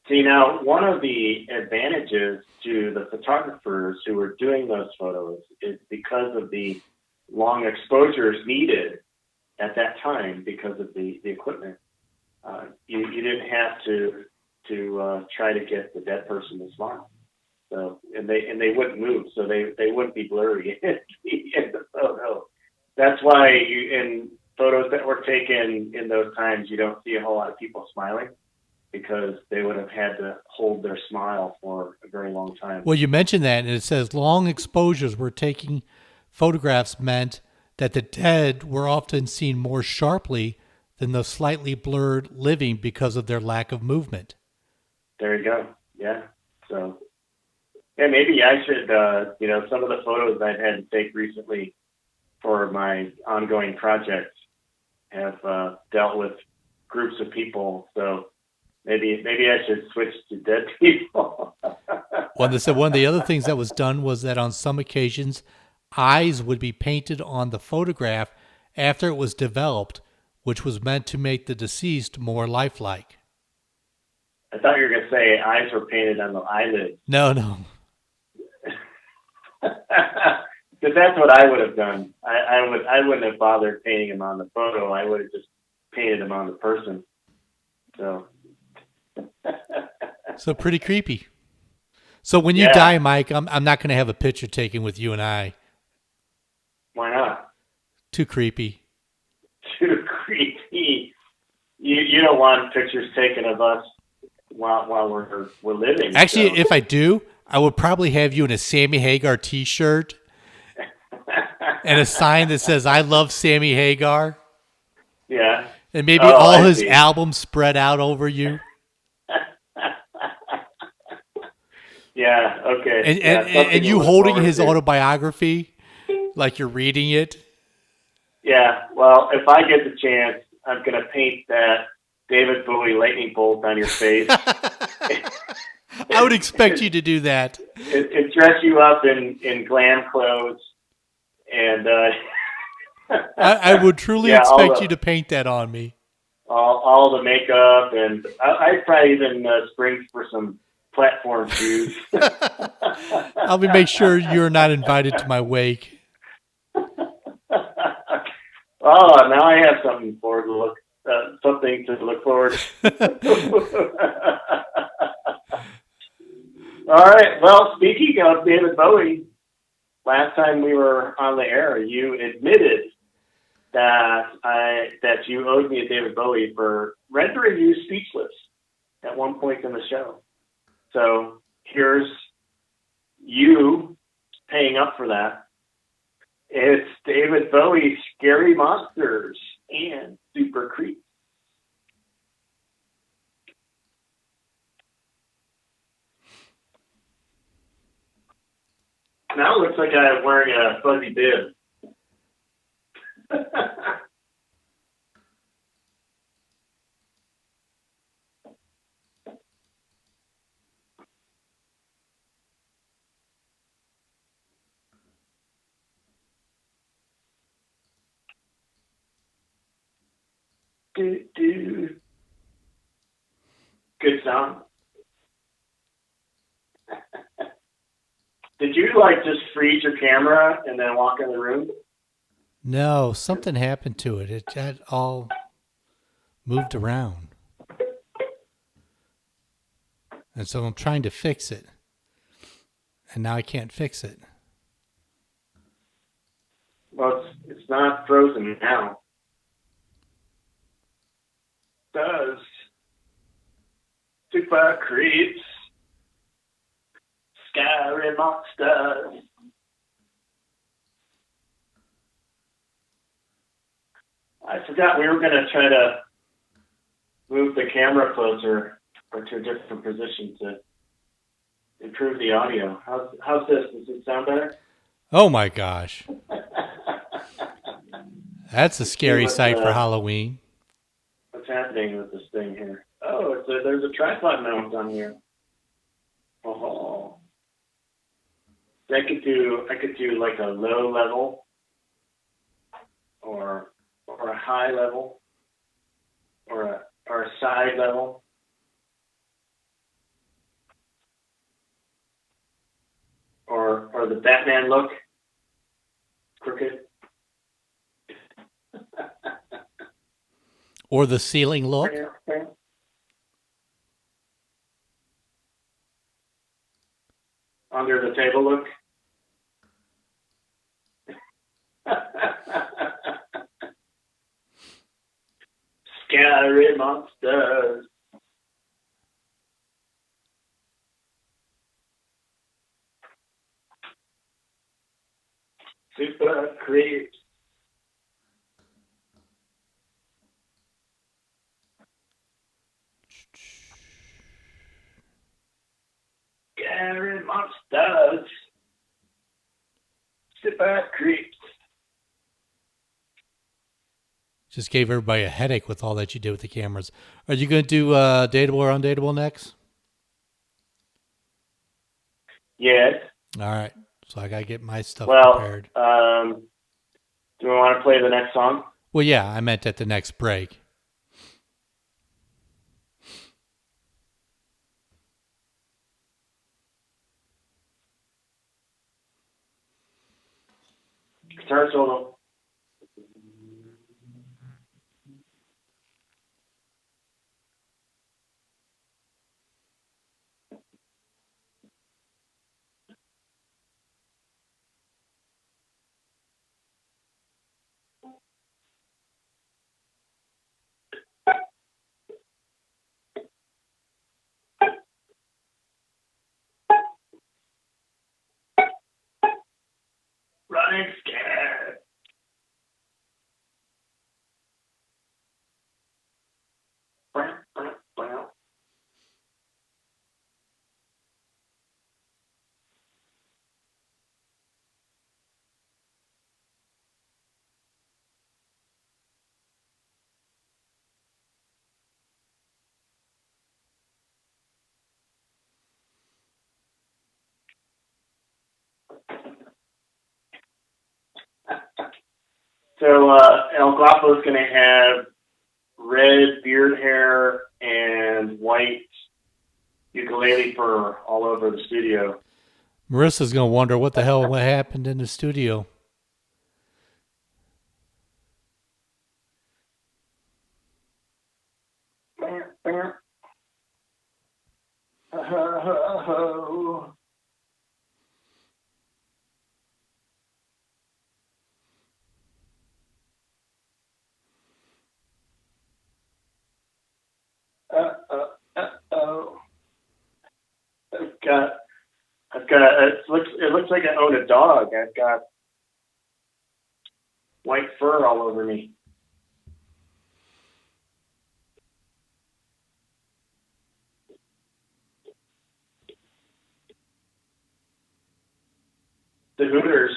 See, now, one of the advantages to the photographers who were doing those photos is because of the long exposures needed at that time because of the equipment. You didn't have to try to get the dead person to smile. So, and they wouldn't move, so they wouldn't be blurry in the photo. That's why in photos that were taken in those times, you don't see a whole lot of people smiling, because they would have had to hold their smile for a very long time. Well, you mentioned that, and it says long exposures were taking photographs meant that the dead were often seen more sharply than the slightly blurred living because of their lack of movement. There you go. Yeah. So, yeah, maybe I should, some of the photos I've had to take recently for my ongoing projects have dealt with groups of people. So maybe I should switch to dead people. Well, they said one of the other things that was done was that on some occasions, eyes would be painted on the photograph after it was developed, which was meant to make the deceased more lifelike. I thought you were going to say eyes were painted on the eyelids. No. Because that's what I would have done. I wouldn't have bothered painting him on the photo. I would have just painted him on the person. So pretty creepy. So when you die, Mike, I'm not going to have a picture taken with you and I Too creepy. Too creepy. You don't want pictures taken of us while we're living. Actually, so. if I do, I would probably have you in a Sammy Hagar T-shirt and a sign that says "I love Sammy Hagar." Yeah. And maybe Oh, all I his see. albums spread out over you. Yeah. Okay. And Yeah, something and to you look holding forward his to. autobiography like you're reading it. Yeah. Well, if I get the chance, I'm going to paint that David Bowie lightning bolt on your face. I would expect you to do that. It dress you up in glam clothes, and I would truly yeah, expect you to paint that on me. all the makeup, and I'd probably even spring for some platform shoes. I'll make sure you're not invited to my wake. Oh, now I have something something to look forward to. All right. Well, speaking of David Bowie, last time we were on the air, you admitted that you owed me a David Bowie for rendering you speechless at one point in the show. So here's you paying up for that. It's David Bowie's Scary Monsters and Super Creeps. Now it looks like I'm wearing a fuzzy bib. Do. Good sound. Did you just freeze your camera and then walk in the room? No, something happened to it. It got all moved around. And so I'm trying to fix it. And now I can't fix it. Well, it's not frozen now. Does Super Creeps, Scary Monsters. I forgot we were going to try to move the camera closer or to a different position to improve the audio. How's this? Does it sound better? Oh my gosh. That's a scary sight for Halloween. What's happening with this thing here? Oh, there's a tripod mount on here. Oh. I could do like a low level or a high level or a side level. Or the Batman look. Crooked. Or the ceiling look. Under the table look. Scary monsters. Super creeps. Scary monsters. Super creeps. Just gave everybody a headache with all that you did with the cameras. Are you going to do Dateable or Undateable next? Yes. All right. So I got to get my stuff Do prepared. we want to play the next song? Well, yeah, I meant at the next break. Guitar solo. I'm scared. So El Guapo's going to have red beard hair and white ukulele fur all over the studio. Marissa's going to wonder what the hell happened in the studio. It looks like I own a dog. I've got white fur all over me. The Hooters.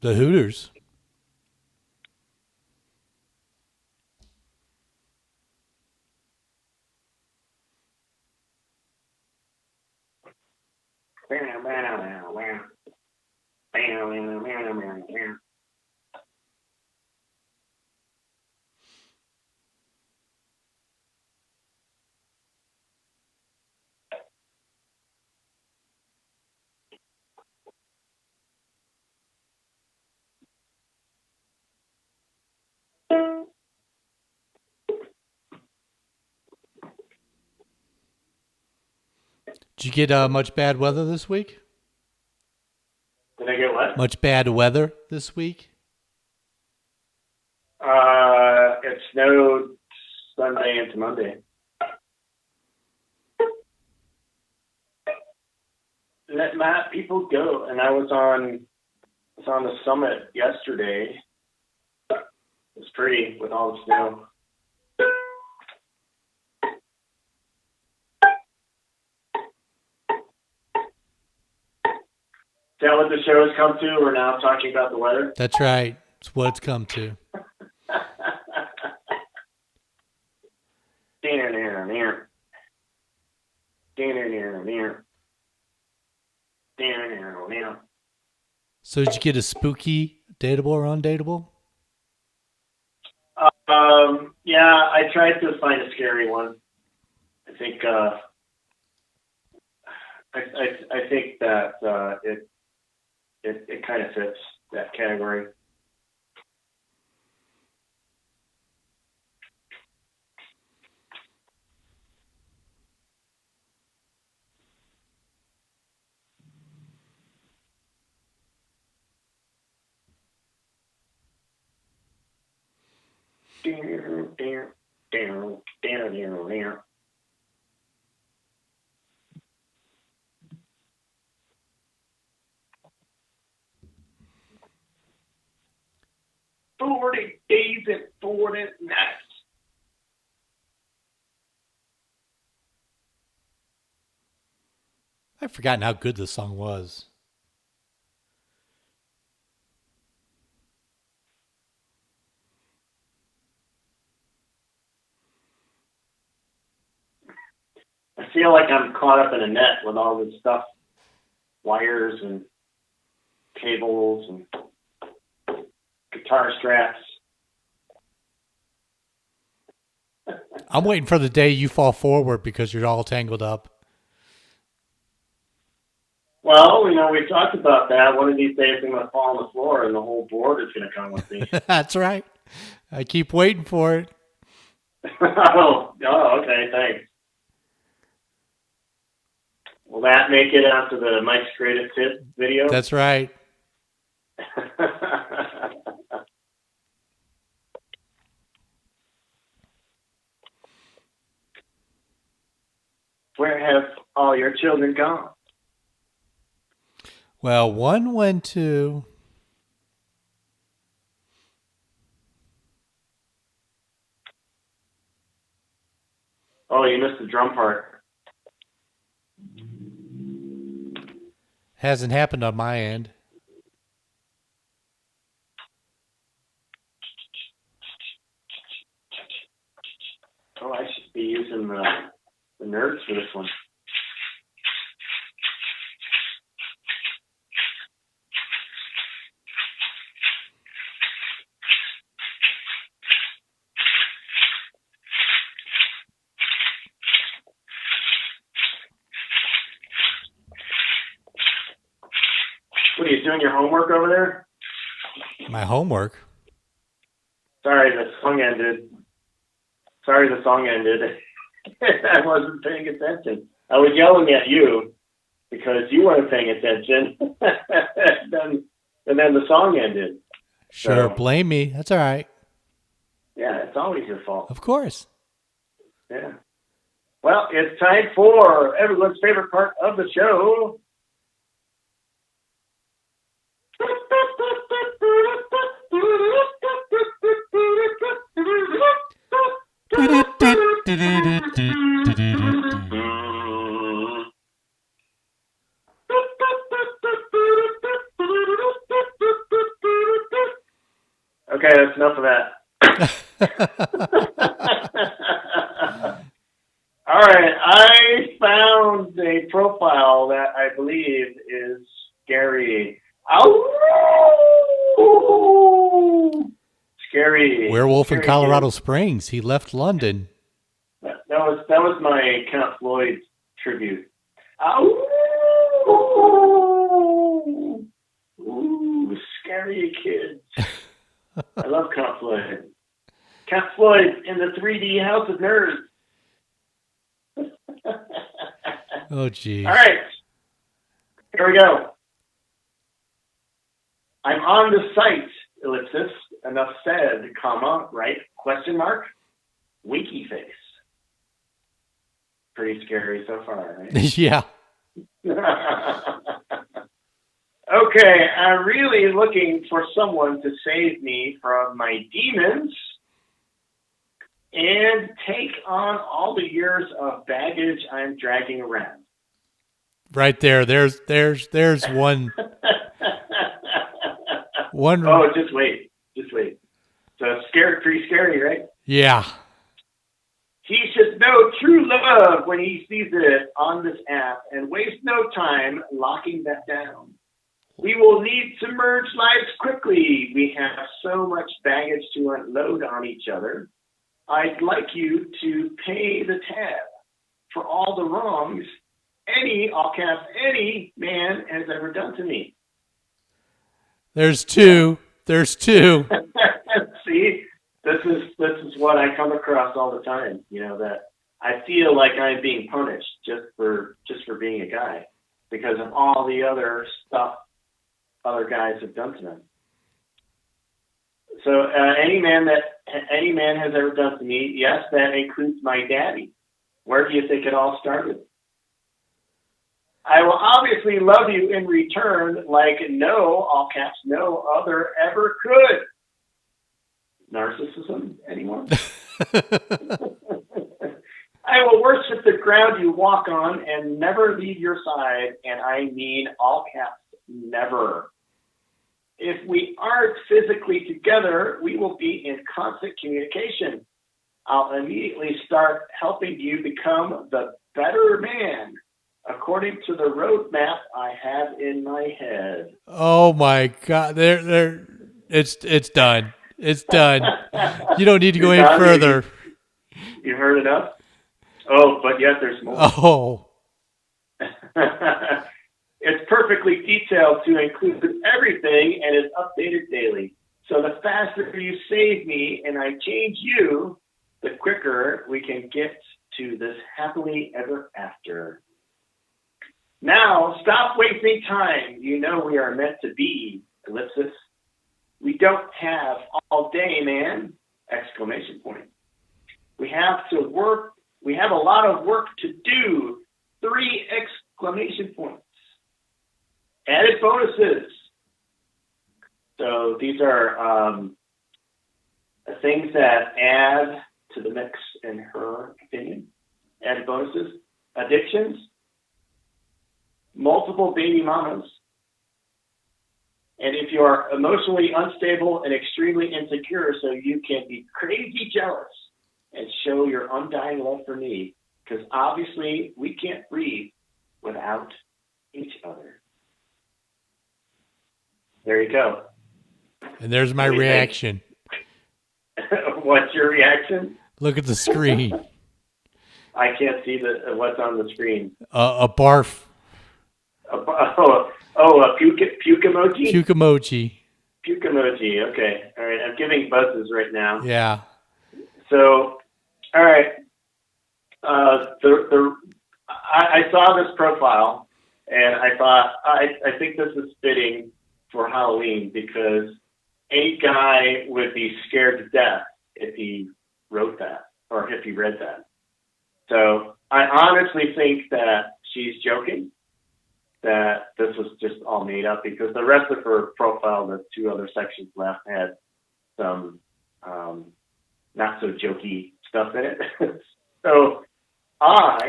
The Hooters. Did you get much bad weather this week? Did I get what? Much bad weather this week? It snowed Sunday into Monday. Let my people go. And I was on the summit yesterday. It was pretty with all the snow. Is that what the show has come to? We're now talking about the weather? That's right. It's what it's come to. So did you get a spooky dateable or undateable? Yeah, I tried to find a scary one. I think I think that it kind of fits that category. "40 days and 40 nights." I've forgotten how good this song was. I feel like I'm caught up in a net with all this stuff, wires and cables and guitar straps. I'm waiting for the day you fall forward because you're all tangled up. Well, we've talked about that. One of these days I'm going to fall on the floor and the whole board is going to come with me. That's right. I keep waiting for it. Oh, okay, thanks. Will that make it onto the Mike's Greatest Hits video? That's right. Where have all your children gone? Well, one went to... Oh, you missed the drum part. Hasn't happened on my end. Oh, I should be using the nerds for this one. What are you doing? Your homework over there? My homework? Sorry, the song ended. I wasn't paying attention. I was yelling at you because you weren't paying attention. and then the song ended. Sure, So, blame me. That's all right. yeah, it's always your fault. Of course. Yeah. Well, it's time for everyone's favorite part of the show. Okay, that's enough of that. All right, I found a profile that I believe is scary. Ow! Scary. Werewolf Scary in Colorado kid. Springs. He left London. That was my Count Floyd tribute. Ow! Ooh, scary kids. I love Count Floyd. Count Floyd in the 3D House of Nerds. Oh, geez. All right. Here we go. I'm on the site, ellipsis, enough said, comma, right, question mark, winky face. Pretty scary so far, right? Yeah. Okay, I'm really looking for someone to save me from my demons and take on all the years of baggage I'm dragging around. Right there. There's one. One. Oh, just wait. So it's scary, pretty scary, right? Yeah. He should know true love when he sees it on this app and waste no time locking that down. We will need to merge lives quickly. We have so much baggage to unload on each other. I'd like you to pay the tab for all the wrongs any, all caps, any man has ever done to me. There's two. See, this is what I come across all the time. You know, that I feel like I'm being punished just for being a guy because of all the other stuff other guys have done to them. So any man has ever done to me, yes, that includes my daddy. Where do you think it all started? I will obviously love you in return like no, all caps, no other ever could. Narcissism, anyone? I will worship the ground you walk on and never leave your side, and I mean all caps, never. If we aren't physically together, we will be in constant communication. I'll immediately start helping you become the better man, according to the roadmap I have in my head. Oh my God! It's done. It's done. You don't need to go any further. You heard enough? Oh, but yet there's more. Oh. It's perfectly detailed to include everything and is updated daily. So the faster you save me and I change you, the quicker we can get to this happily ever after. Now, stop wasting time. You know we are meant to be, ellipsis. We don't have all day, man, exclamation point. We have to work. We have a lot of work to do, 3 exclamation points. Added bonuses. So these are things that add to the mix, in her opinion. Added bonuses. Addictions. Multiple baby mamas. And if you are emotionally unstable and extremely insecure, so you can be crazy jealous and show your undying love for me, because obviously we can't breathe without each other. There you go. And there's my reaction. What's your reaction? Look at the screen. I can't see what's on the screen. A barf. A puke emoji? Puke emoji. Puke emoji. Okay. All right. I'm giving buzzes right now. Yeah. So, all right. I saw this profile, and I thought, I think this is fitting for Halloween, because any guy would be scared to death if he wrote that or if he read that. So I honestly think that she's joking, that this was just all made up, because the rest of her profile, the two other sections left, had some not so jokey stuff in it. So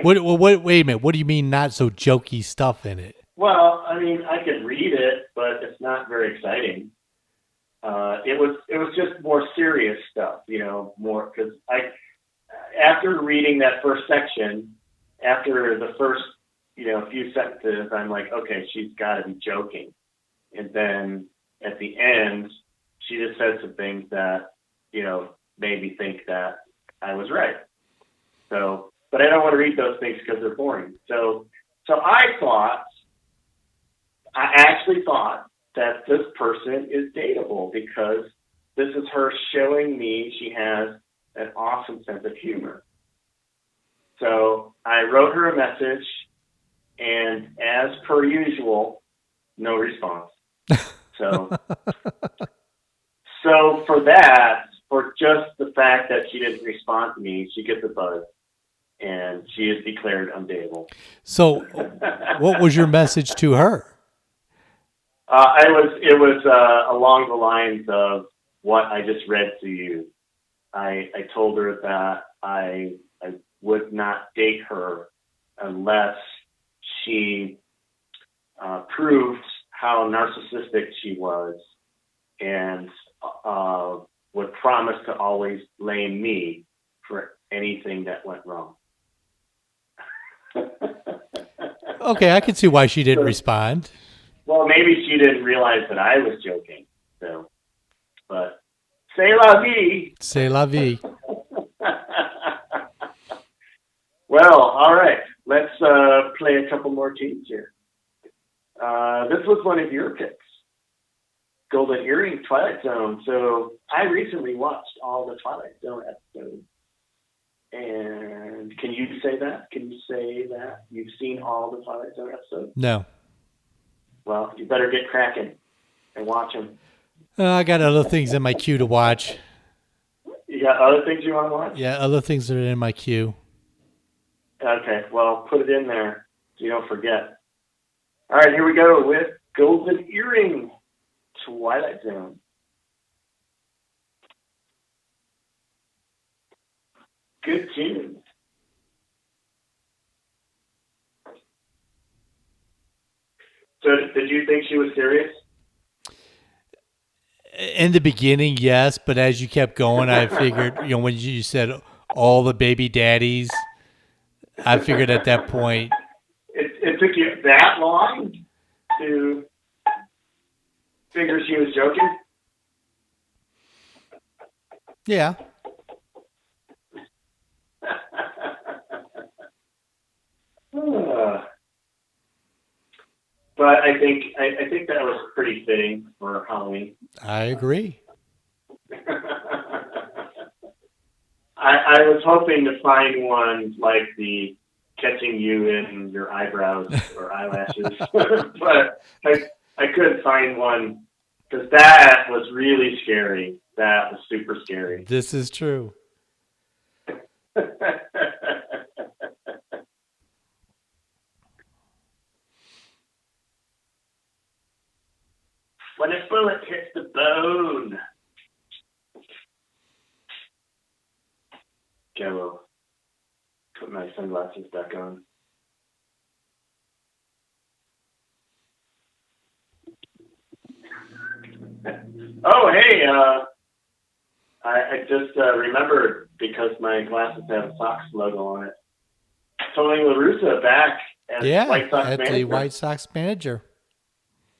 wait a minute. What do you mean not so jokey stuff in it? Well, I mean, I could read it, but it's not very exciting. It was just more serious stuff, more, because after reading that first section, after the first, few sentences, I'm like, okay, she's got to be joking. And then at the end, she just said some things that, made me think that I was right. So, but I don't want to read those things because they're boring. So I actually thought that this person is dateable, because this is her showing me she has an awesome sense of humor. So I wrote her a message, and as per usual, no response. So for just the fact that she didn't respond to me, she gets a buzz, and she is declared undateable. So what was your message to her? It was along the lines of what I just read to you. I told her that I would not date her unless she proved how narcissistic she was, and would promise to always blame me for anything that went wrong. Okay, I can see why she didn't respond. Well, maybe she didn't realize that I was joking. So, but c'est la vie. C'est la vie. Well, all right. Let's play a couple more teams here. This was one of your picks. Golden Earring, Twilight Zone. So I recently watched all the Twilight Zone episodes. And can you say that? Can you say that you've seen all the Twilight Zone episodes? No. Well, you better get cracking and watch them. I got other things in my queue to watch. You got other things you want to watch? Yeah, other things that are in my queue. Okay, well, put it in there so you don't forget. All right, here we go with Golden Earring, Twilight Zone. Good tune. So did you think she was serious? In the beginning, yes, but as you kept going, I figured, when you said all the baby daddies, I figured at that point. It took you that long to figure she was joking? Yeah. But I think that was pretty fitting for Halloween. I agree. I was hoping to find one like the catching you in your eyebrows or eyelashes, but I couldn't find one, because that was really scary. That was super scary. This is true. When a bullet hits the bone. Okay, well, put my sunglasses back on. Oh, hey, I just remembered because my glasses have a Sox logo on it. Tony La Russa back as White Sox at manager. the White Sox manager.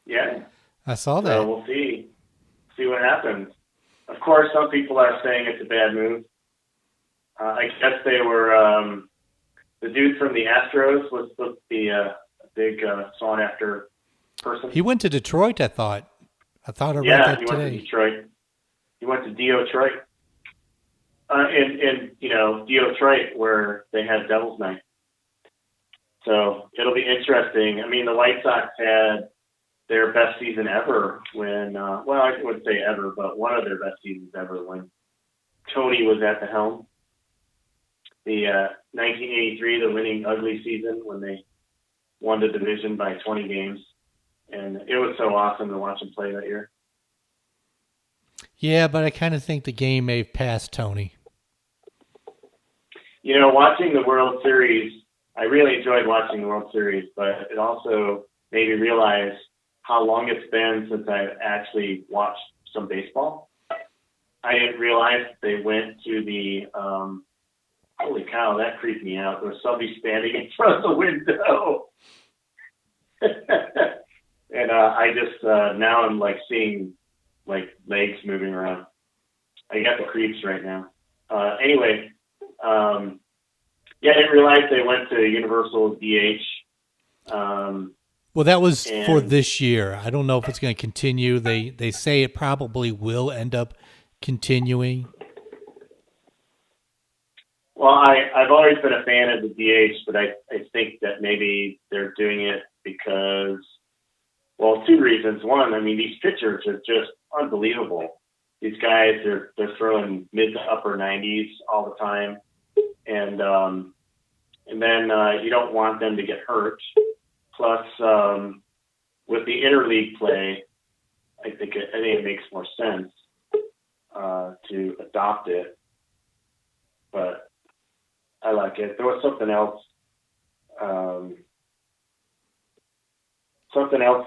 Yeah. I saw that. So we'll see what happens. Of course, some people are saying it's a bad move. I guess they were, the dude from the Astros was supposed to be a big sought-after person. He went to Detroit, I thought. I read that he today. went to Detroit. He went to Detroit. In Detroit, where they had Devil's Night. So it'll be interesting. I mean, the White Sox had their best season ever when, I wouldn't say ever, but one of their best seasons ever when Tony was at the helm. The 1983, the winning ugly season when they won the division by 20 games. And it was so awesome to watch him play that year. Yeah, but I kind of think the game may have passed Tony. Watching the World Series, I really enjoyed watching the World Series, but it also made me realize how long it's been since I've actually watched some baseball. I didn't realize they went to the, holy cow, that creeped me out. There was somebody standing in front of the window. And I just, now I'm like seeing like legs moving around. I got the creeps right now. Anyway, I didn't realize they went to Universal DH. Well, that was for this year. I don't know if it's going to continue. They say it probably will end up continuing. Well, I've always been a fan of the DH, but I think that maybe they're doing it because, well, two reasons. One, I mean, these pitchers are just unbelievable. These guys, they're throwing mid to upper 90s all the time. And then you don't want them to get hurt. Plus, with the interleague play, I think it makes more sense to adopt it. But I like it. There was something else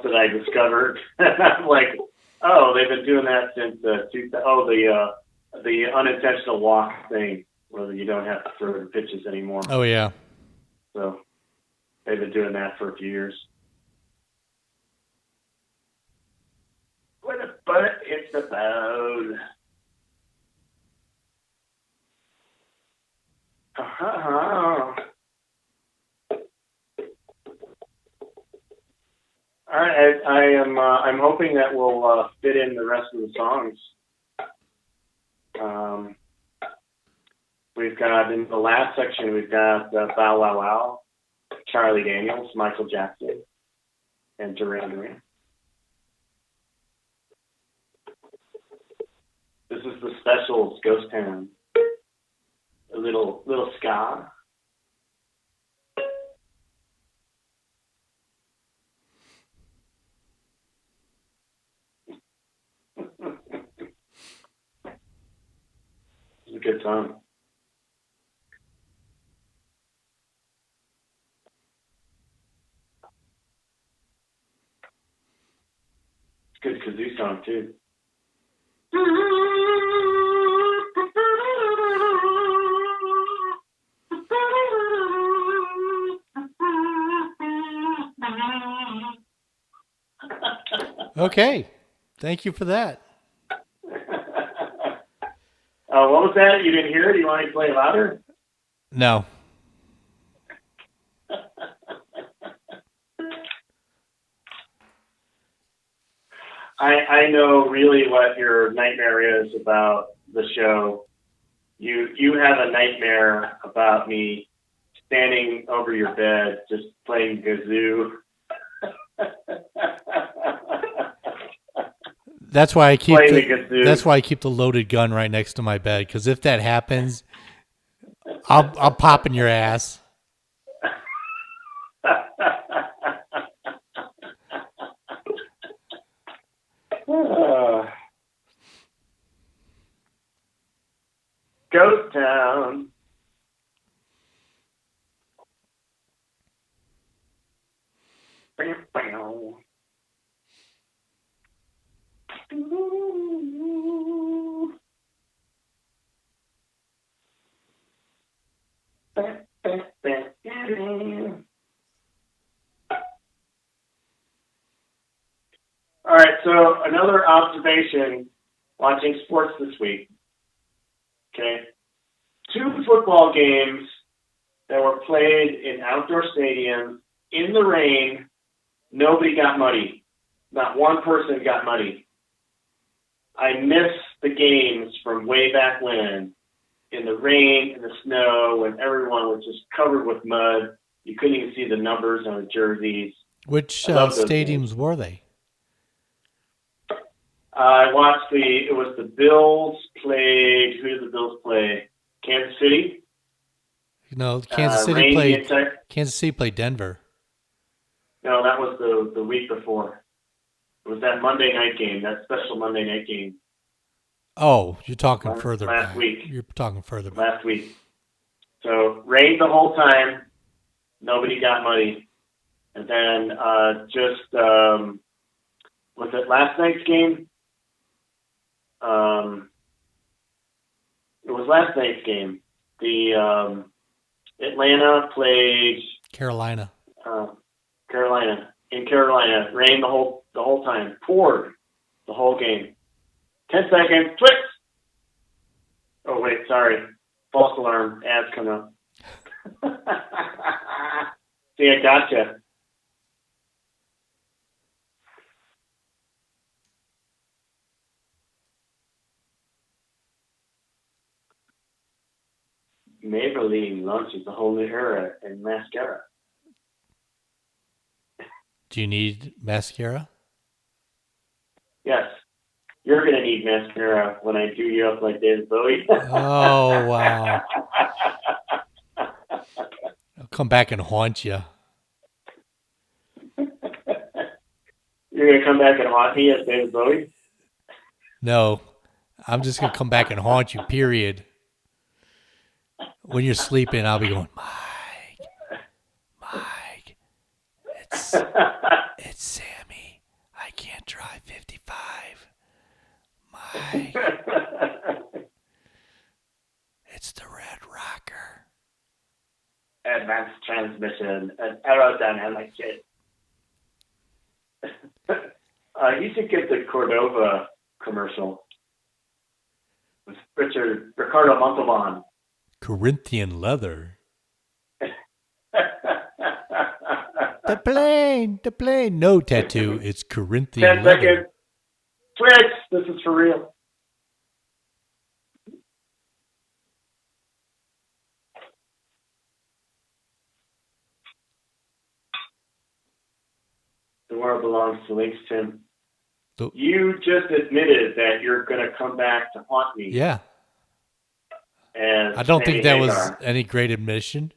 that I discovered. I'm like, oh, they've been doing that since the unintentional walk thing, where you don't have to throw the pitches anymore. Oh yeah. So they've been doing that for a few years. When a bullet hits the bone. All right, I'm hoping that we'll fit in the rest of the songs. We've got, in the last section, we've got Bow Wow Wow, Charlie Daniels, Michael Jackson, and Duran Duran. This is the specials, Ghost Town. A little ska. It's a good song. It's a good kazoo song, too. Okay. Thank you for that. What was that? You didn't hear it? You want me to play louder? No. I know really what your nightmare is about the show. You have a nightmare about me standing over your bed just playing kazoo. That's why I keep the loaded gun right next to my bed, because if that happens, I'll pop in your ass. Ghost Town. All right, so another observation watching sports this week. Okay. 2 football games that were played in outdoor stadiums in the rain. Nobody got muddy. Not one person got muddy. I miss the games from way back when, in the rain, in the snow, when everyone was just covered with mud. You couldn't even see the numbers on the jerseys. Which stadiums were they? I watched it was the Bills played, who did the Bills play? Kansas City? No, Kansas City played Denver. No, that was the week before. It was that Monday night game, that special Monday night game. Oh, you're talking further back. Last week. You're talking further back. Last week. So, rained the whole time. Nobody got muddy. And then was it last night's game? It was last night's game. The Atlanta played Carolina. In Carolina, rained the whole time, poured the whole game. 10 seconds, twix. Oh wait, sorry, false alarm. Ads come up. See, I gotcha. Maybelline launches a whole new era in mascara. Do you need mascara? Yes. You're going to need mascara when I do you up like David Bowie. Oh, wow. I'll come back and haunt you. You're going to come back and haunt me as David Bowie? No. I'm just going to come back and haunt you, period. When you're sleeping, I'll be going, Mike, it's Sammy. I can't drive 55. Mike, it's the Red Rocker. Advanced transmission, an aerodynamic kit. You should get the Cordova commercial with Ricardo Montalban. Corinthian leather. The plane. No tattoo. It's Corinthian 10 leather. seconds. Twitch, this is for real. The world belongs to Links, Tim. You just admitted that you're going to come back to haunt me. Yeah. I don't think that was any great admission.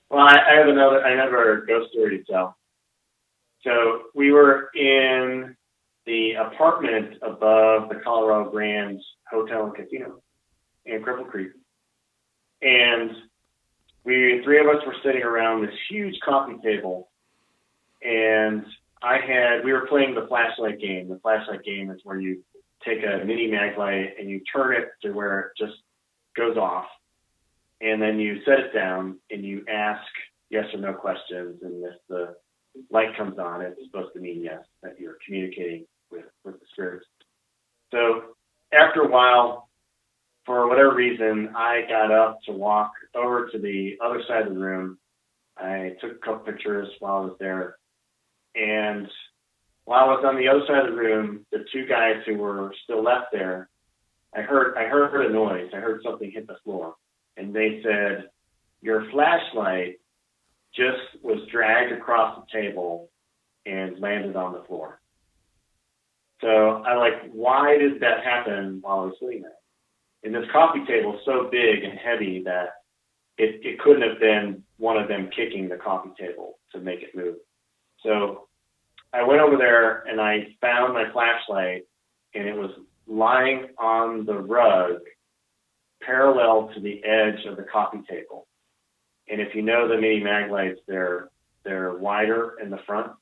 Well, I have another ghost story to tell. So we were in the apartment above the Colorado Grand Hotel and Casino in Cripple Creek. And three of us were sitting around this huge coffee table, and we were playing the flashlight game. The flashlight game is where you take a mini mag light and you turn it to where it just goes off, and then you set it down and you ask yes or no questions, and if the light comes on, it's supposed to mean yes, that you're communicating with the spirits. So after a while, for whatever reason, I got up to walk over to the other side of the room. I took a couple pictures while I was there. And while I was on the other side of the room, the two guys who were still left there, I heard a noise. I heard something hit the floor. And they said, your flashlight just was dragged across the table and landed on the floor. So I'm like, why did that happen while I was sitting there? And this coffee table is so big and heavy that it couldn't have been one of them kicking the coffee table to make it move. So I went over there and I found my flashlight, and it was lying on the rug parallel to the edge of the coffee table. And if you know the mini mag lights, they're wider in the front.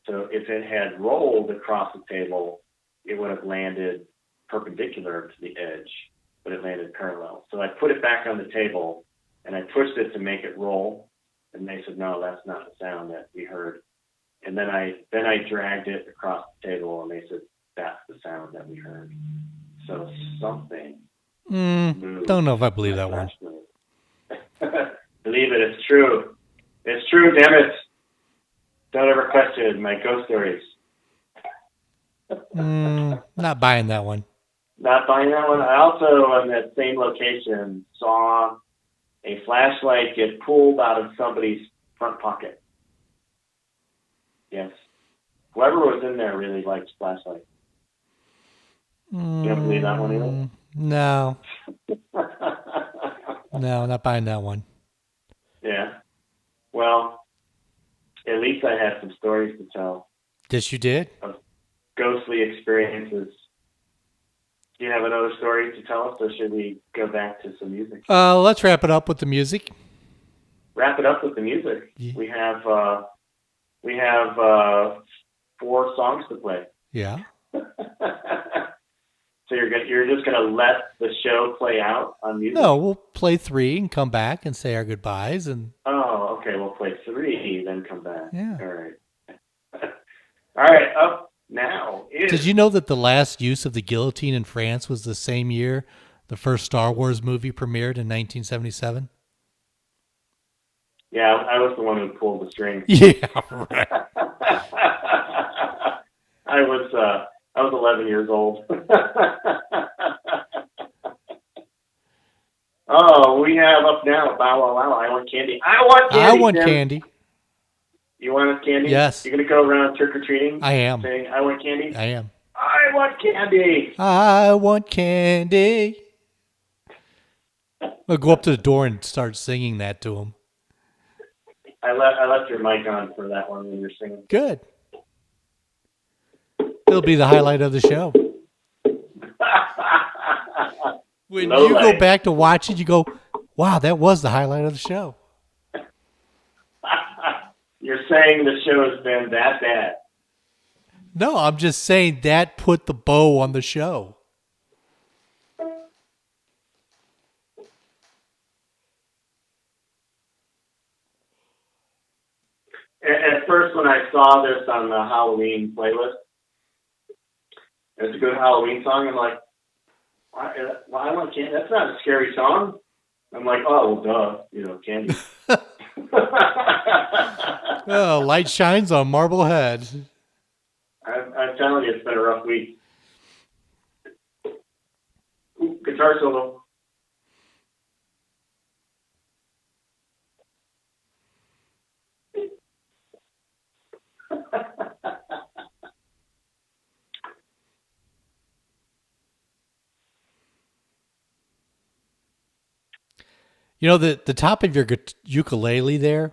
So if it had rolled across the table, it would have landed perpendicular to the edge, but it landed parallel. So I put it back on the table and I pushed it to make it roll. And they said, no, that's not the sound that we heard. And then I dragged it across the table and they said, that's the sound that we heard. So something moved. Don't know if I believe that one. Believe it, it's true. It's true, damn it. Don't ever question my ghost stories. Not buying that one. Not buying that one. I also, on that same location, saw a flashlight get pulled out of somebody's front pocket. Yes. Whoever was in there really liked flashlights. You don't believe that one either? No. No, not buying that one. Yeah. Well, at least I had some stories to tell. Yes, you did. Of ghostly experiences. Do you have another story to tell us, or should we go back to some music? Let's wrap it up with the music. Wrap it up with the music. Yeah. We have 4 songs to play. Yeah. So you're just gonna let the show play out on music? No, we'll play 3 and come back and say our goodbyes. And oh, okay. We'll play 3, then come back. Yeah. All right. All right. Up now is... Did you know that the last use of the guillotine in France was the same year the first Star Wars movie premiered in 1977? Yeah, I was the one who pulled the string. Yeah, right. I was 11 years old. Oh, we have up now, Bow Wow Wow, I Want Candy. I want candy. I want Tim. candy. You want candy? Yes. You're going to go around trick-or-treating? I am. Saying, I want candy? I am. I want candy. I want candy. I'll go up to the door and start singing that to him. I left your mic on for that one when you're singing. Good. It'll be the highlight of the show. When you go back to watch it, you go, wow, that was the highlight of the show. You're saying the show has been that bad. No, I'm just saying that put the bow on the show. At first, when I saw this on the Halloween playlist, it's a good Halloween song. I'm like, why I want candy? That's not a scary song. I'm like, oh, well, duh, candy. Oh, light shines on Marblehead. I'm telling you, it's been a rough week. Ooh, guitar solo. The top of your ukulele there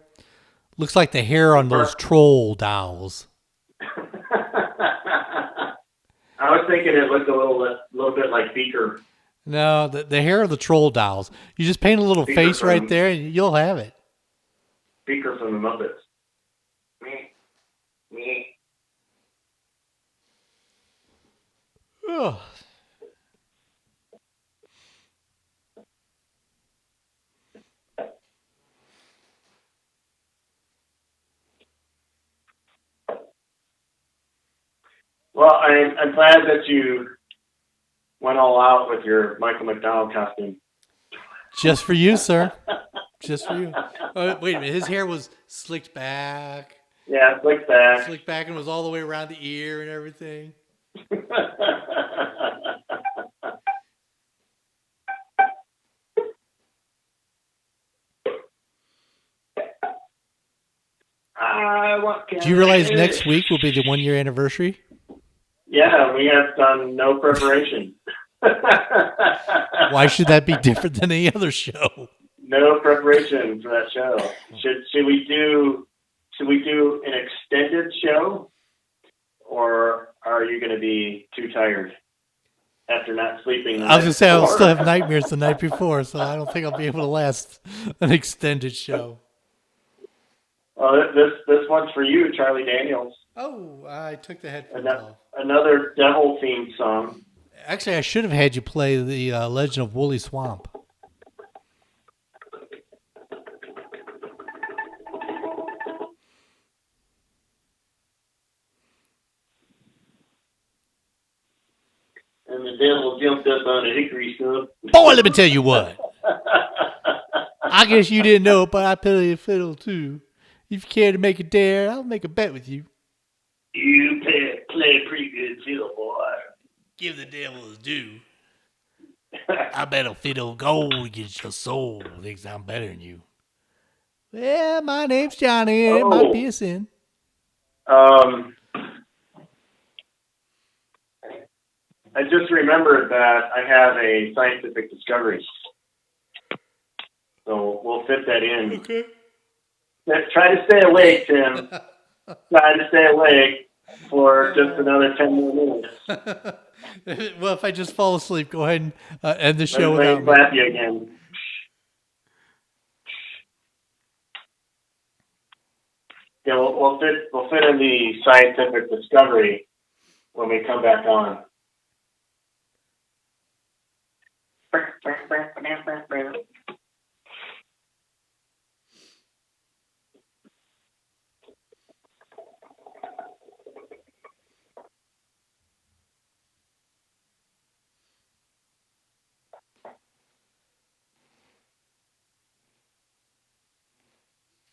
looks like the hair on those troll dolls. I was thinking it looked a little bit like Beaker. No, the hair of the troll dolls. You just paint a little Beaker face right there and you'll have it. Beaker from the Muppets. Me. Oh. Well, I'm glad that you went all out with your Michael McDonald costume. Just for you, sir. Just for you. Oh, wait a minute. His hair was slicked back. Yeah, slicked back. Slicked back and was all the way around the ear and everything. Do you realize next week will be the 1-year anniversary? Yeah, we have done no preparation. Why should that be different than any other show? No preparation for that show. Should we do an extended show, or are you going to be too tired after not sleeping? I was going to say I'll still have nightmares the night before, so I don't think I'll be able to last an extended show. Well, this one's for you, Charlie Daniels. Oh, I took the headphones off. Another devil-themed song. Actually, I should have had you play the Legend of Woolly Swamp. And the devil jumped up on a hickory stump. Boy, let me tell you what. I guess you didn't know, but I play a fiddle too. If you care to make a dare, I'll make a bet with you. You play pretty good fiddle, boy. Give the devil his due. I bet a fiddle gold against your soul. Thinks I'm better than you. Well, my name's Johnny, and it might be a sin. I just remembered that I have a scientific discovery. So we'll fit that in. Okay. Try to stay awake, Tim. Try to stay awake for just another 10 more minutes. Well, if I just fall asleep, go ahead and end the show Let me without clap you again. Yeah, we'll fit in the scientific discovery when we come back on.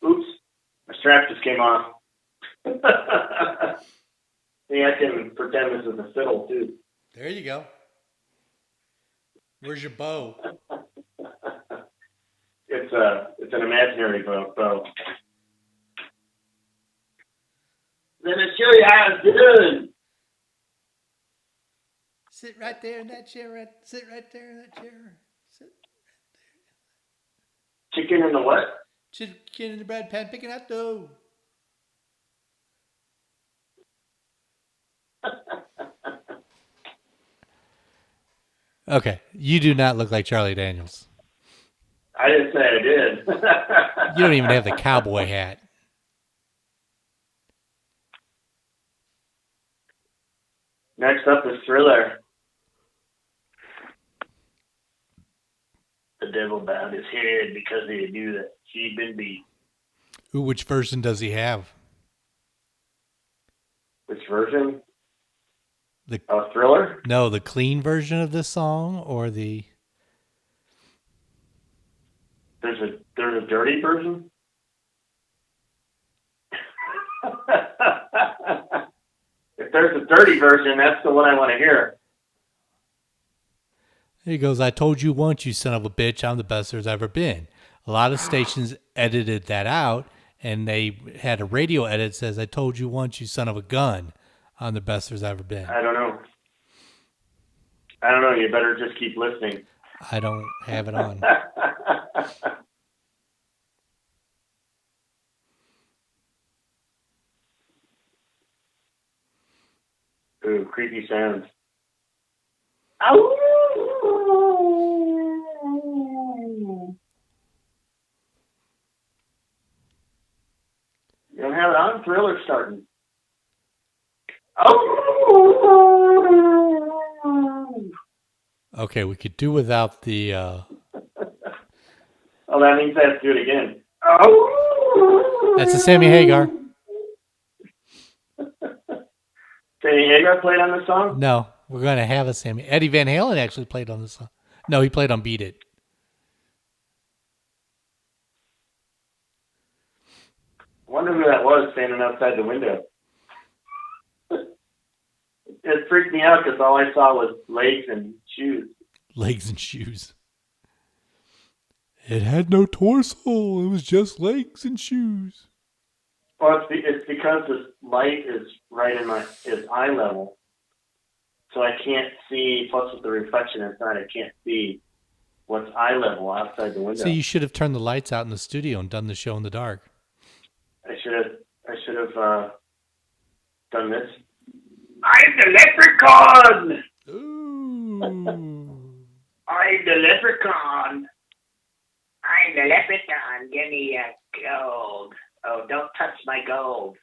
Oops, my strap just came off. See, I can pretend this is a fiddle too. There you go. Where's your bow? It's an imaginary bow. Let me show you how it's done. Sit right there in that chair. Sit right there in that chair. Sit right there. Chicken in the what? Chicken in the bread pan, picking out dough. Okay, you do not look like Charlie Daniels. I didn't say I did. You don't even have the cowboy hat. Next up is Thriller. The devil bowed his head because he knew that she'd been beat. Ooh, which version does he have? Which version? Thriller? No, the clean version of this song or the... There's a dirty version? If there's a dirty version, that's the one I want to hear. He goes, I told you once, you son of a bitch, I'm the best there's ever been. A lot of stations edited that out, and they had a radio edit that says, I told you once, you son of a gun, I'm the best there's ever been. I don't know. You better just keep listening. I don't have it on. Ooh, creepy sounds. You don't have it on? Thriller's starting. Okay, we could do without the... Oh, that means I have to do it again. That's the Sammy Hagar. Sammy Hagar played on the song? No, we're going to have a Sammy. Eddie Van Halen actually played on the song. No, he played on Beat It. I wonder who that was standing outside the window. It freaked me out because all I saw was legs and shoes. Legs and shoes. It had no torso. It was just legs and shoes. Well, it's because this light is right in is eye level. So I can't see, plus with the reflection inside, I can't see what's eye level outside the window. So you should have turned the lights out in the studio and done the show in the dark. I should have done this. I'm the leprechaun. Ooh. I'm the leprechaun. I'm the leprechaun. Give me a gold. Oh, don't touch my gold.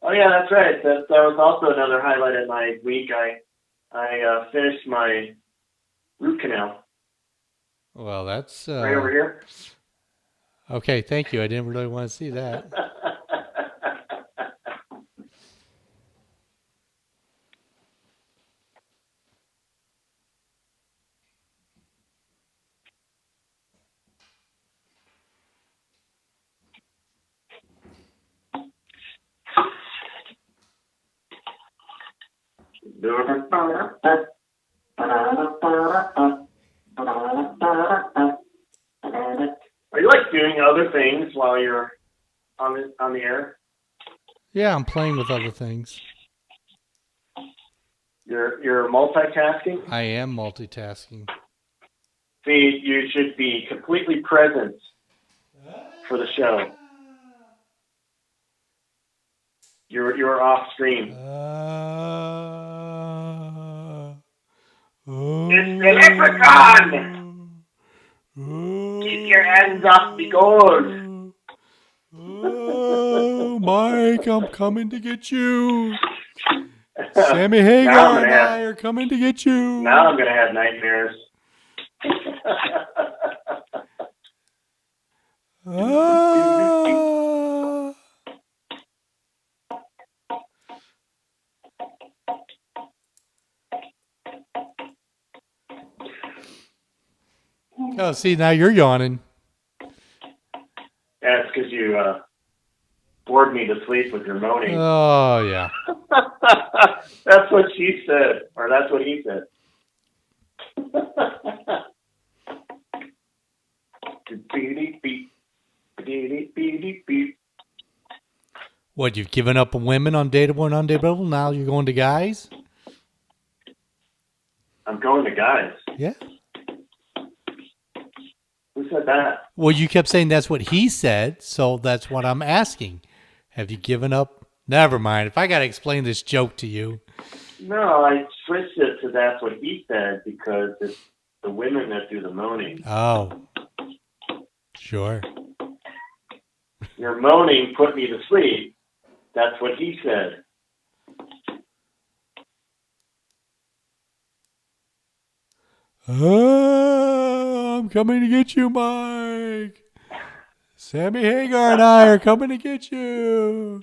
Oh yeah, that's right. That was also another highlight of my week. I finished my root canal. Well, that's right over here. Okay, thank you. I didn't really want to see that. Are you like doing other things while you're on the air? Yeah, I'm playing with other things. You're multitasking? I am multitasking. See, you should be completely present for the show. You're off screen. It's the leprechaun! Keep your hands off the gold! Oh, Mike, I'm coming to get you. Sammy Hagar and I are coming to get you. Now I'm going to have nightmares. Oh, see, now you're yawning. That's because you bored me to sleep with your moaning. Oh, yeah. That's what she said, or that's what he said. What, you've given up on women on Dateable and Undateable? Now you're going to guys? I'm going to guys. Yeah. Who said that? Well, you kept saying that's what he said, so that's what I'm asking. Have you given up? Never mind. If I got to explain this joke to you. No, I switched it to that's what he said because it's the women that do the moaning. Oh. Sure. Your moaning put me to sleep. That's what he said. Oh, I'm coming to get you, Mike. Sammy Hagar and I are coming to get you.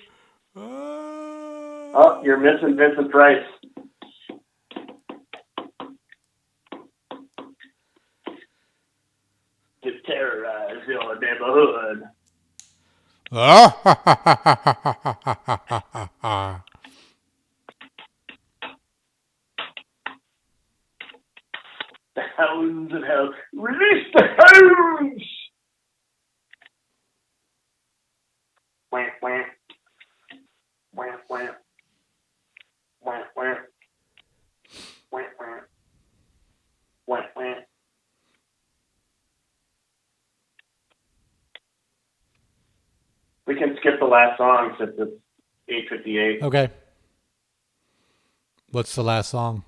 Oh, you're missing Vincent Price. To terrorize your neighborhood. The hounds of hell. Release the hounds! Wham, wham. Wham, wham. Wham, wham. Wham, wham. Wham, wham. We can skip the last song since it's 8:58. Okay. What's the last song?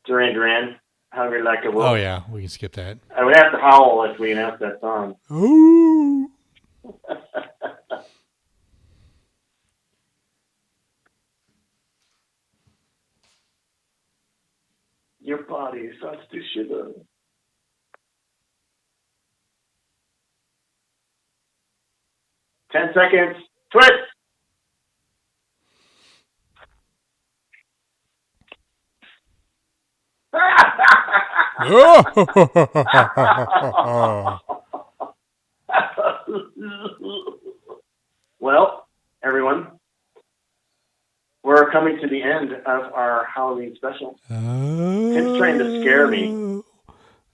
Duran Duran, Hungry Like a Wolf. Oh, yeah. We can skip that. I would have to howl if we announced that song. Ooh. Your body starts to shiver. $10 seconds. Twist. Well, everyone, we're coming to the end of our Halloween special. Tim's trying to scare me.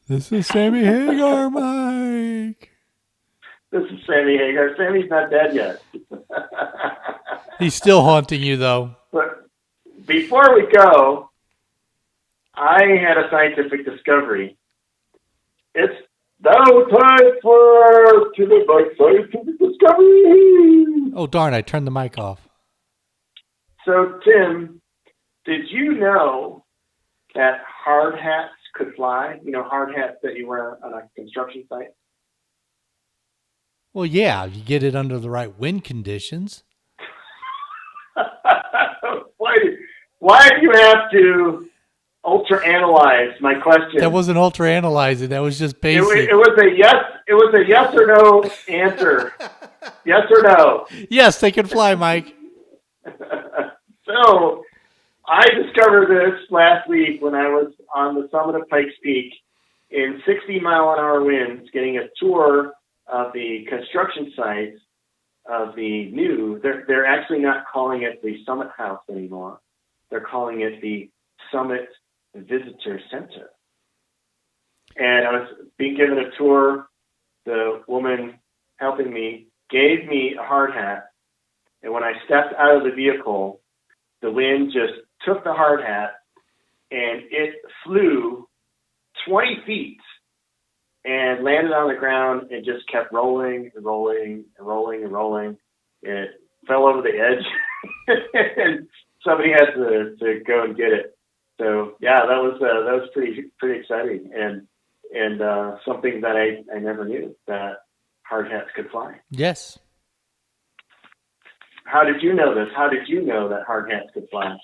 This is Sammy Hagar, Mike. This is Sammy Hagar. Sammy's not dead yet. He's still haunting you, though. before we go, I had a scientific discovery. It's now time for Tonight Scientific Discovery. Oh, darn, I turned the mic off. So, Tim, did you know that hard hats could fly? You know, hard hats that you wear on a construction site? Well, yeah, you get it under the right wind conditions. Why do you have to ultra-analyze my question? That wasn't ultra-analyzing. That was just basic. It was a yes. It was a yes or no answer. Yes or no? Yes, they can fly, Mike. So, I discovered this last week when I was on the summit of Pikes Peak in 60-mile-an-hour winds, getting a tour of the construction site of the new. They're actually not calling it the Summit House anymore. They're calling it the Summit Visitor Center. And I was being given a tour. The woman helping me gave me a hard hat. And when I stepped out of the vehicle, the wind just took the hard hat and it flew 20 feet and landed on the ground and just kept rolling and rolling and rolling and rolling. It fell over the edge and somebody had to go and get it. So yeah, that was pretty exciting and something that I never knew, that hard hats could fly. Yes. How did you know this? How did you know that hard hats could fly?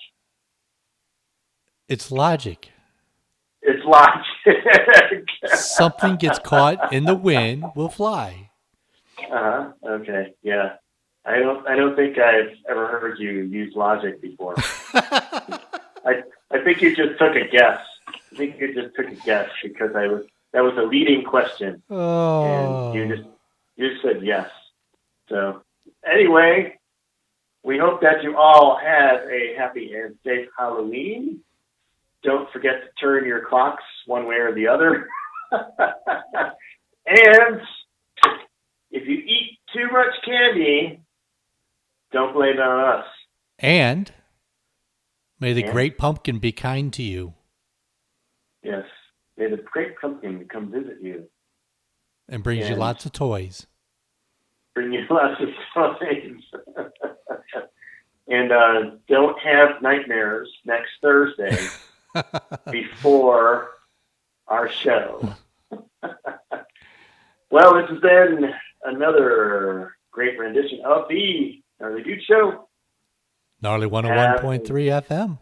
It's logic. It's logic. Something gets caught in the wind will fly. Okay. Yeah. I don't think I've ever heard you use logic before. I think you just took a guess. I think you just took a guess because that was a leading question. Oh. And you just said yes. So anyway, we hope that you all have a happy and safe Halloween. Don't forget to turn your clocks one way or the other. And if you eat too much candy, don't blame it on us. And may the great pumpkin be kind to you. Yes. May the great pumpkin come visit you. And brings you lots of toys. Bring you lots of toys. And don't have nightmares next Thursday before our show. Well, this has been another great rendition of the Gnarly Dudes Show. Gnarly 101.3 FM.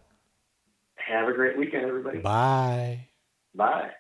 Have a great weekend, everybody. Bye. Bye.